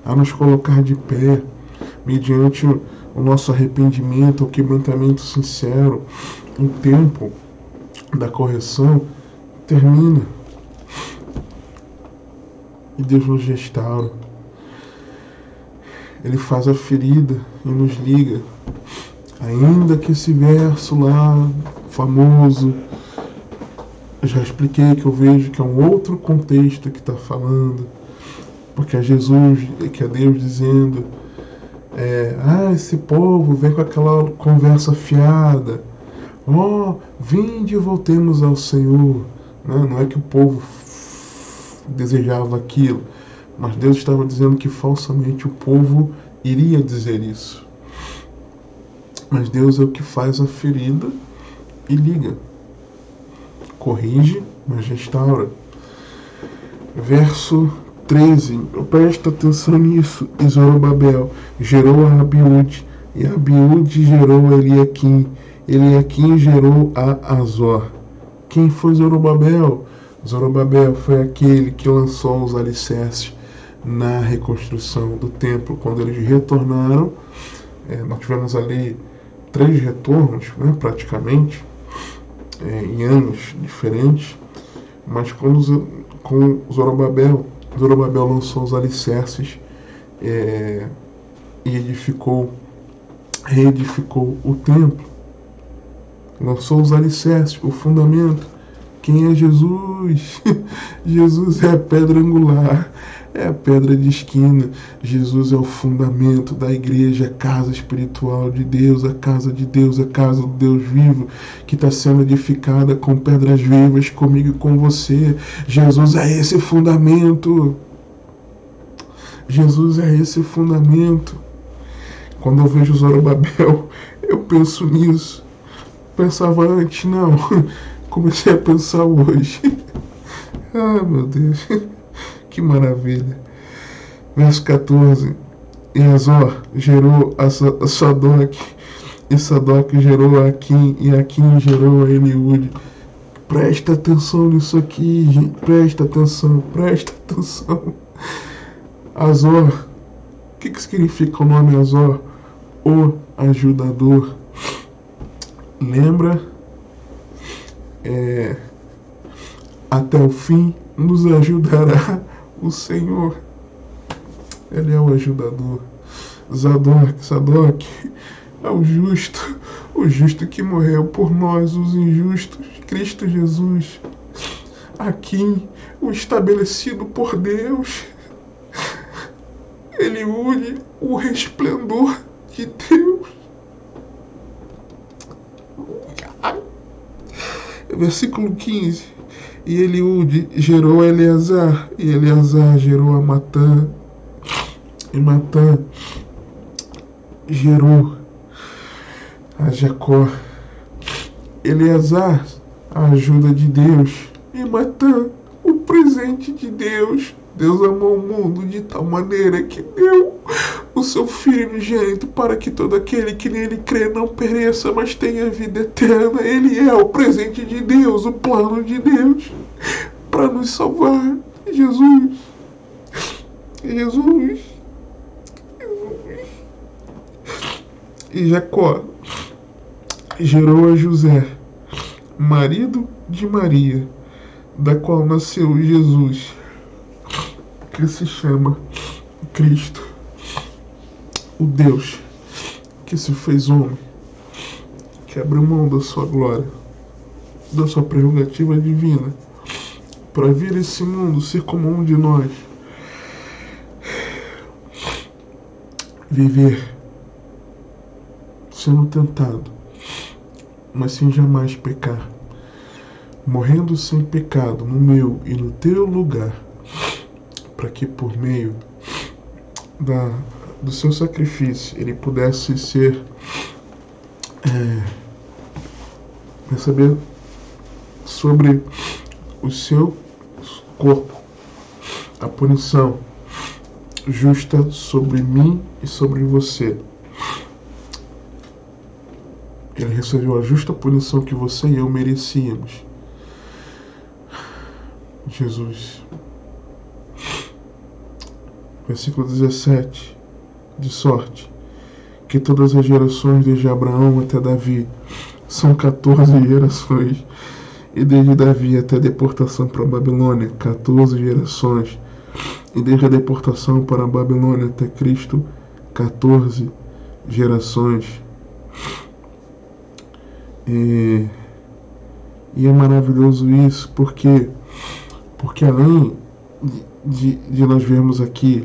a nos colocar de pé, mediante o nosso arrependimento, o quebrantamento sincero. O tempo da correção termina. E Deus nos restaura. Ele faz a ferida e nos liga. Ainda que esse verso lá, famoso, eu já expliquei que eu vejo que é um outro contexto que está falando. Porque é Jesus, que é Deus dizendo, esse povo vem com aquela conversa fiada. Vinde e voltemos ao Senhor. Não é que o povo desejava aquilo, mas Deus estava dizendo que falsamente o povo iria dizer isso. Mas Deus é o que faz a ferida e liga. Corrige, mas restaura. Verso 13. Presta atenção nisso. E Zorobabel gerou a Abiúde, e Abiúde gerou a Eliaquim. Eliaquim gerou a Azor. Quem foi Zorobabel? Zorobabel foi aquele que lançou os alicerces na reconstrução do templo. Quando eles retornaram, nós tivemos ali 3 retornos, praticamente, em anos diferentes, mas com Zorobabel lançou os alicerces e reedificou o templo. Lançou os alicerces, o fundamento. Quem é Jesus? Jesus é a pedra angular, é a pedra de esquina. Jesus é o fundamento da igreja, a casa espiritual de Deus, a casa de Deus, a casa do Deus vivo, que está sendo edificada com pedras vivas, comigo e com você. Jesus é esse fundamento. Jesus é esse fundamento. Quando eu vejo Zorobabel, eu penso nisso. Pensava antes, não. Comecei a pensar hoje. Meu Deus. Que maravilha. Verso 14. E Azor gerou a Sadoc. E Sadoc gerou a Aquim. E Aquim gerou a Eliúde. Presta atenção nisso aqui, gente. Presta atenção. Azor. O que significa o nome Azor? O ajudador. Lembra? Até o fim nos ajudará o Senhor. Ele é o ajudador. Sadoc é o justo que morreu por nós, os injustos, Cristo Jesus. Aqui, o estabelecido por Deus. Eliúde, o resplendor de Deus. Versículo 15. E Eliúde gerou a Eleazar, e Eleazar gerou a Matã, e Matã gerou a Jacó. Eleazar, a ajuda de Deus, e Matã, o presente de Deus. Deus amou o mundo de tal maneira que deu o seu Filho unigênito para que todo aquele que nele crê não pereça, mas tenha vida eterna. Ele é o presente de Deus, o plano de Deus para nos salvar. Jesus. E Jacó gerou a José, marido de Maria, da qual nasceu Jesus, que se chama Cristo, o Deus que se fez homem, que abriu mão da sua glória, da sua prerrogativa divina, para vir a esse mundo ser como um de nós, viver sendo tentado, mas sem jamais pecar, morrendo sem pecado no meu e no teu lugar, para que por meio do seu sacrifício ele pudesse ser receber sobre o seu corpo a punição justa sobre mim e sobre você. Ele recebeu a justa punição que você e eu merecíamos. Jesus. Versículo 17. De sorte que todas as gerações desde Abraão até Davi são 14 gerações, e desde Davi até a deportação para a Babilônia 14 gerações, e desde a deportação para a Babilônia até Cristo 14 gerações. E é maravilhoso isso, porque além de nós vermos aqui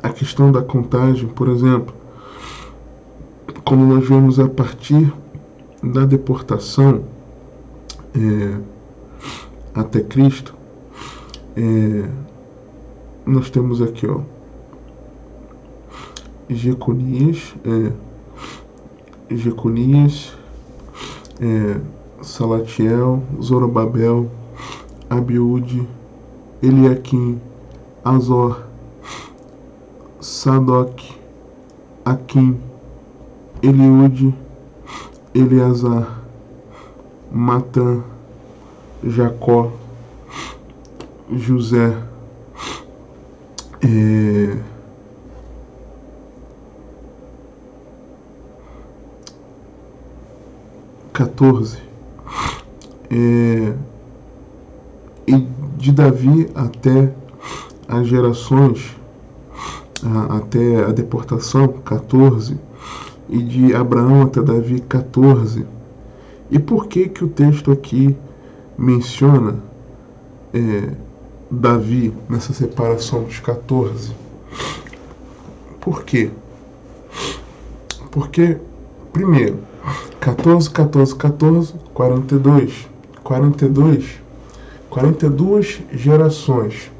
a questão da contagem, por exemplo, como nós vemos a partir da deportação até Cristo, nós temos aqui, Jeconias, Salatiel, Zorobabel, Abiúde, Eliaquim, Azor, Sadoc, Aquim, Eliúde, Eleazar, Matã, Jacó, José, 14. E de Davi até as gerações, até a deportação, 14. E de Abraão até Davi, 14. E por que o texto aqui menciona Davi nessa separação dos 14? Por quê? Porque, primeiro, 14, 14, 14, 42. 42 gerações,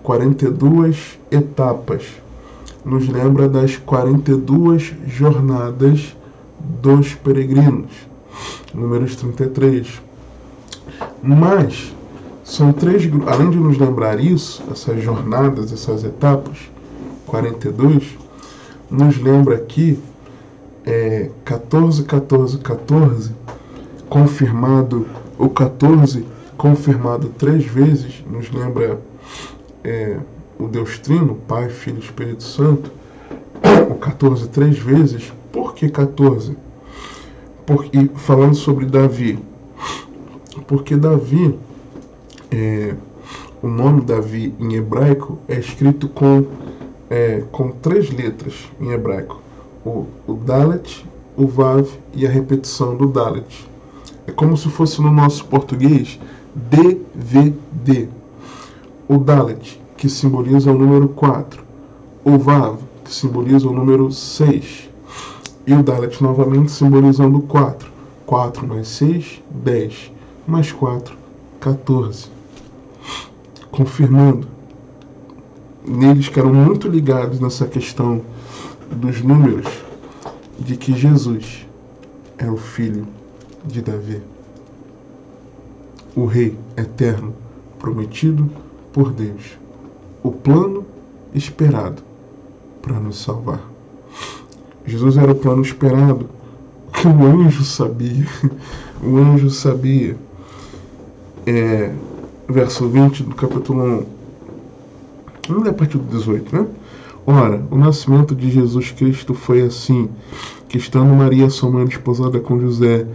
42 etapas. Nos lembra das 42 jornadas dos peregrinos. Números 33. Mas são três, além de nos lembrar isso, essas jornadas, essas etapas, 42, nos lembra aqui 14, 14, 14, confirmado, o 14 confirmado 3 vezes, nos lembra o Deus Trino, Pai, Filho e Espírito Santo. O 14 3 vezes. Por que 14? E falando sobre Davi, porque Davi, o nome Davi em hebraico é escrito com 3 letras em hebraico: o Dalet, o Vav e a repetição do Dalet. É como se fosse no nosso português DVD. O Dalet, que simboliza o número 4, o Vav, que simboliza o número 6, e o Dalet novamente simbolizando o 4. 4 mais 6, 10, mais 4, 14. Confirmando neles que eram muito ligados nessa questão dos números, de que Jesus é o filho de Davi, o rei eterno prometido por Deus, o plano esperado para nos salvar. Jesus era o plano esperado que o anjo sabia. O anjo sabia. Verso 20 do capítulo 1. Vamos ler a partir do 18, né? Ora, o nascimento de Jesus Cristo foi assim, que estando Maria, sua mãe, desposada com José,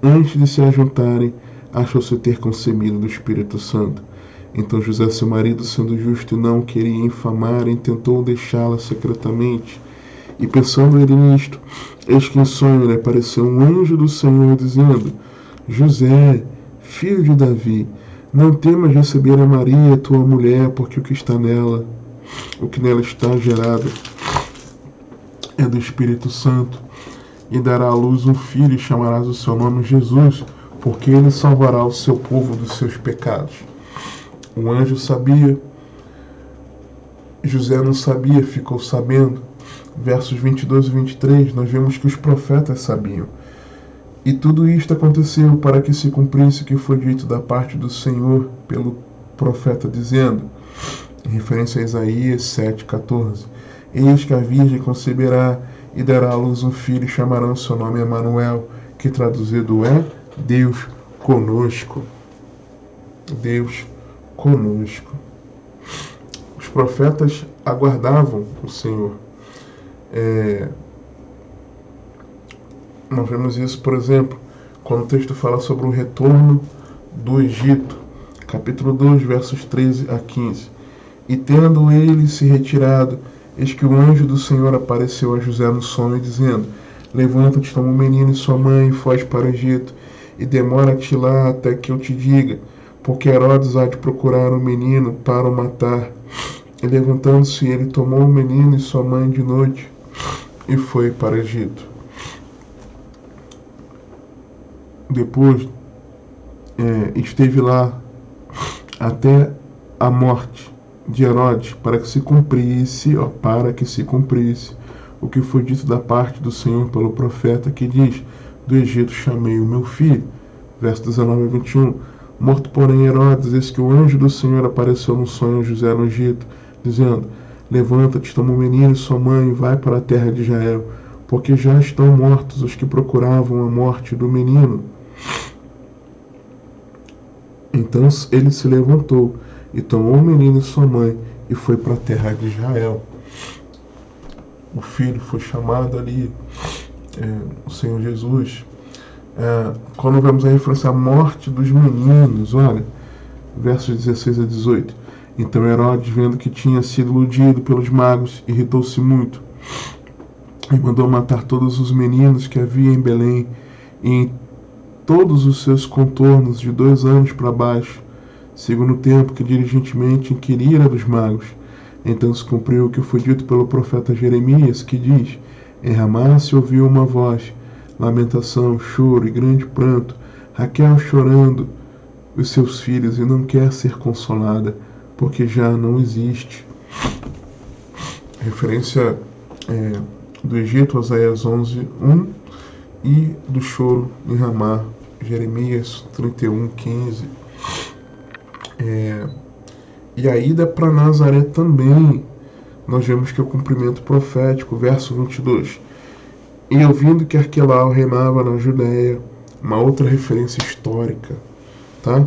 antes de se ajuntarem, achou-se ter concebido do Espírito Santo. Então José, seu marido, sendo justo e não queria infamar, tentou deixá-la secretamente. E pensando ele nisto, eis que em sonho lhe apareceu um anjo do Senhor, dizendo: José, filho de Davi, não temas receber a Maria, tua mulher, porque o que está nela o que nela está gerado é do Espírito Santo, e dará à luz um filho, e chamarás o seu nome Jesus, porque ele salvará o seu povo dos seus pecados. O anjo sabia, José não sabia, ficou sabendo. Versos 22 e 23, nós vemos que os profetas sabiam. E tudo isto aconteceu para que se cumprisse o que foi dito da parte do Senhor pelo profeta, dizendo, em referência a Isaías 7,14, eis que a virgem conceberá e dará à luz um filho, e chamarão seu nome Emanuel, que traduzido é Deus conosco. Deus conosco. Os profetas aguardavam o Senhor. Nós vemos isso, por exemplo, quando o texto fala sobre o retorno do Egito, capítulo 2, versos 13 a 15. E tendo ele se retirado, eis que o anjo do Senhor apareceu a José no sonho, dizendo, levanta-te, toma o menino e sua mãe, e foge para o Egito, e demora-te lá até que eu te diga, porque Herodes há de procurar o menino para o matar. E levantando-se, ele tomou o menino e sua mãe de noite, e foi para o Egito. Depois, esteve lá até a morte de Herodes, para que se cumprisse o que foi dito da parte do Senhor pelo profeta, que diz, do Egito chamei o meu filho. Verso 19 e 21. Morto, porém, Herodes, eis que o anjo do Senhor apareceu no sonho a José no Egito, dizendo, levanta-te, toma o menino e sua mãe, e vai para a terra de Israel, porque já estão mortos os que procuravam a morte do menino. Então ele se levantou e tomou o menino e sua mãe e foi para a terra de Israel. O filho foi chamado ali, o Senhor Jesus. Quando vemos a referência à morte dos meninos, olha, versos 16 a 18. Então Herodes, vendo que tinha sido iludido pelos magos, irritou-se muito e mandou matar todos os meninos que havia em Belém e em todos os seus contornos de 2 anos para baixo, segundo o tempo que diligentemente inquirira dos magos. Então se cumpriu o que foi dito pelo profeta Jeremias, que diz, em Ramá se ouviu uma voz, lamentação, choro e grande pranto, Raquel chorando os seus filhos e não quer ser consolada, porque já não existe. Referência do Egito, Oséias 11:1, e do choro em Ramá, Jeremias 31:15. E a ida para Nazaré também, nós vemos que é o cumprimento profético, verso 22. E ouvindo que Arquelau reinava na Judéia, uma outra referência histórica, tá?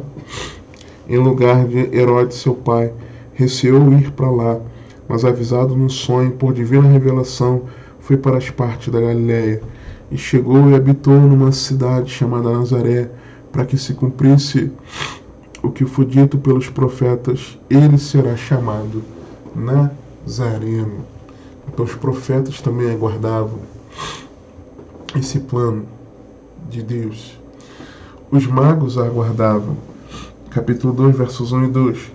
Em lugar de Herodes, seu pai, receou ir para lá, mas avisado num sonho por divina revelação, foi para as partes da Galiléia, e chegou e habitou numa cidade chamada Nazaré, para que se cumprisse o que foi dito pelos profetas, ele será chamado Nazareno. Então os profetas também aguardavam esse plano de Deus. Os magos aguardavam. Capítulo 2, versos 1 e 2.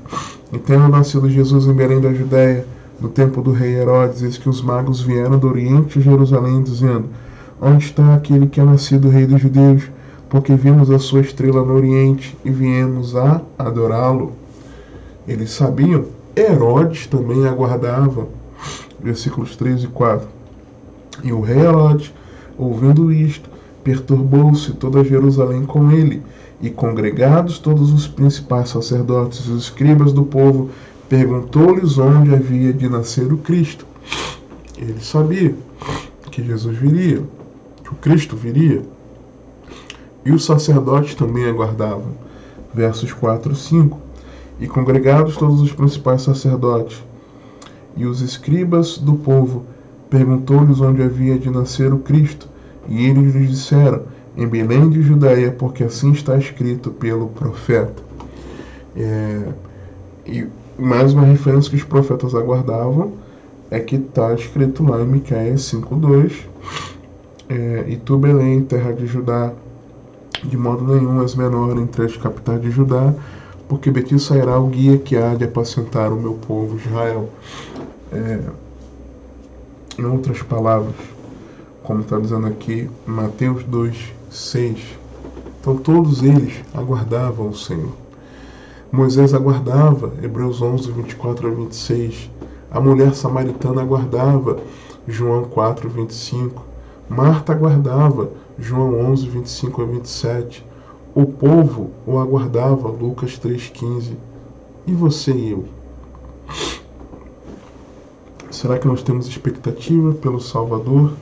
E tendo nascido Jesus em Belém da Judéia, no tempo do rei Herodes, eis que os magos vieram do Oriente de Jerusalém, dizendo, onde está aquele que é nascido rei dos judeus? Porque vimos a sua estrela no Oriente e viemos a adorá-lo. Eles sabiam. Herodes também aguardava. Versículos 3 e 4. E o rei Herodes, ouvindo isto, perturbou-se toda Jerusalém com ele, e congregados todos os principais sacerdotes e os escribas do povo, perguntou-lhes onde havia de nascer o Cristo. Ele sabia que Jesus viria, que o Cristo viria. E os sacerdotes também aguardavam. Versos 4 e 5. E congregados todos os principais sacerdotes e os escribas do povo, perguntou-lhes onde havia de nascer o Cristo. E eles lhes disseram, em Belém de Judeia, porque assim está escrito pelo profeta. E mais uma referência que os profetas aguardavam é que está escrito lá em Miqueias 5:2, e tu, Belém, terra de Judá, de modo nenhum és menor entre as capitais de Judá, porque de ti sairá o guia que há de apacentar o meu povo Israel. Em outras palavras, como está dizendo aqui, Mateus 2:6. Então todos eles aguardavam o Senhor. Moisés aguardava, Hebreus 11:24-26. A mulher samaritana aguardava, João 4:25. Marta aguardava, João 11:25-27. O povo o aguardava, Lucas 3:15. E você e eu? Será que nós temos expectativa pelo Salvador?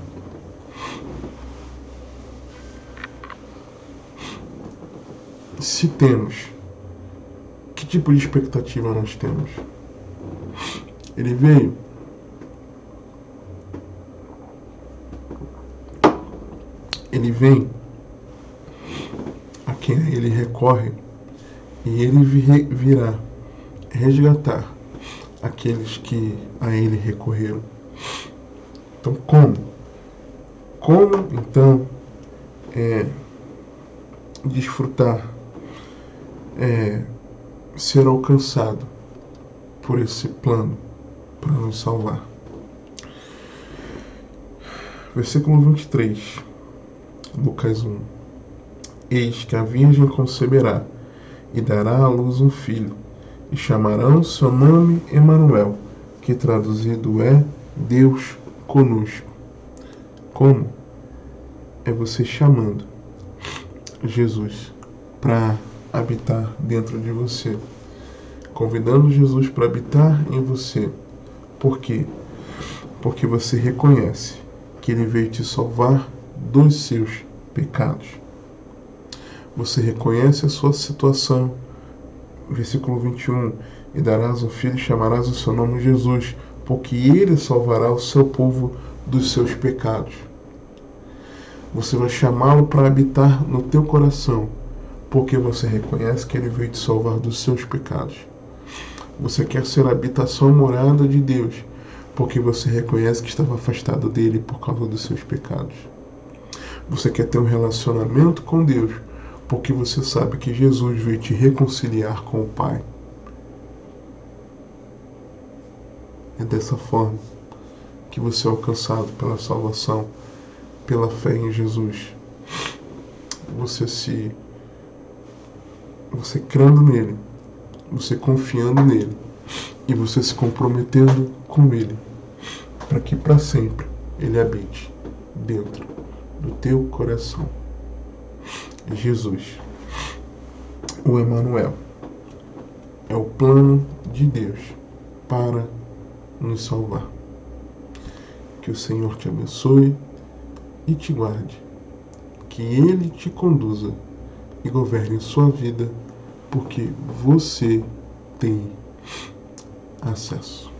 Se temos, que tipo de expectativa nós temos? Ele veio. Ele vem a quem ele recorre e ele virá resgatar aqueles que a ele recorreram. Então, como? Como, então, desfrutar, ser alcançado por esse plano para nos salvar? Versículo 23, Lucas 1. Eis que a Virgem conceberá e dará à luz um filho, e chamarão seu nome Emanuel, que traduzido é Deus conosco. Como? É você chamando Jesus para habitar dentro de você, convidando Jesus para habitar em você. Por quê? Porque você reconhece que Ele veio te salvar dos seus pecados. Você reconhece a sua situação. Versículo 21. E darás um filho e chamarás o seu nome Jesus, porque Ele salvará o seu povo dos seus pecados. Você vai chamá-lo para habitar no teu coração, porque você reconhece que Ele veio te salvar dos seus pecados. Você quer ser a habitação morada de Deus, porque você reconhece que estava afastado dele por causa dos seus pecados. Você quer ter um relacionamento com Deus, porque você sabe que Jesus veio te reconciliar com o Pai. É dessa forma que você é alcançado pela salvação, pela fé em Jesus. Você crendo nele, você confiando nele e você se comprometendo com ele, para que para sempre ele habite dentro do teu coração. Jesus, o Emanuel, é o plano de Deus para nos salvar. Que o Senhor te abençoe e te guarde. Que Ele te conduza e governe sua vida, porque você tem acesso.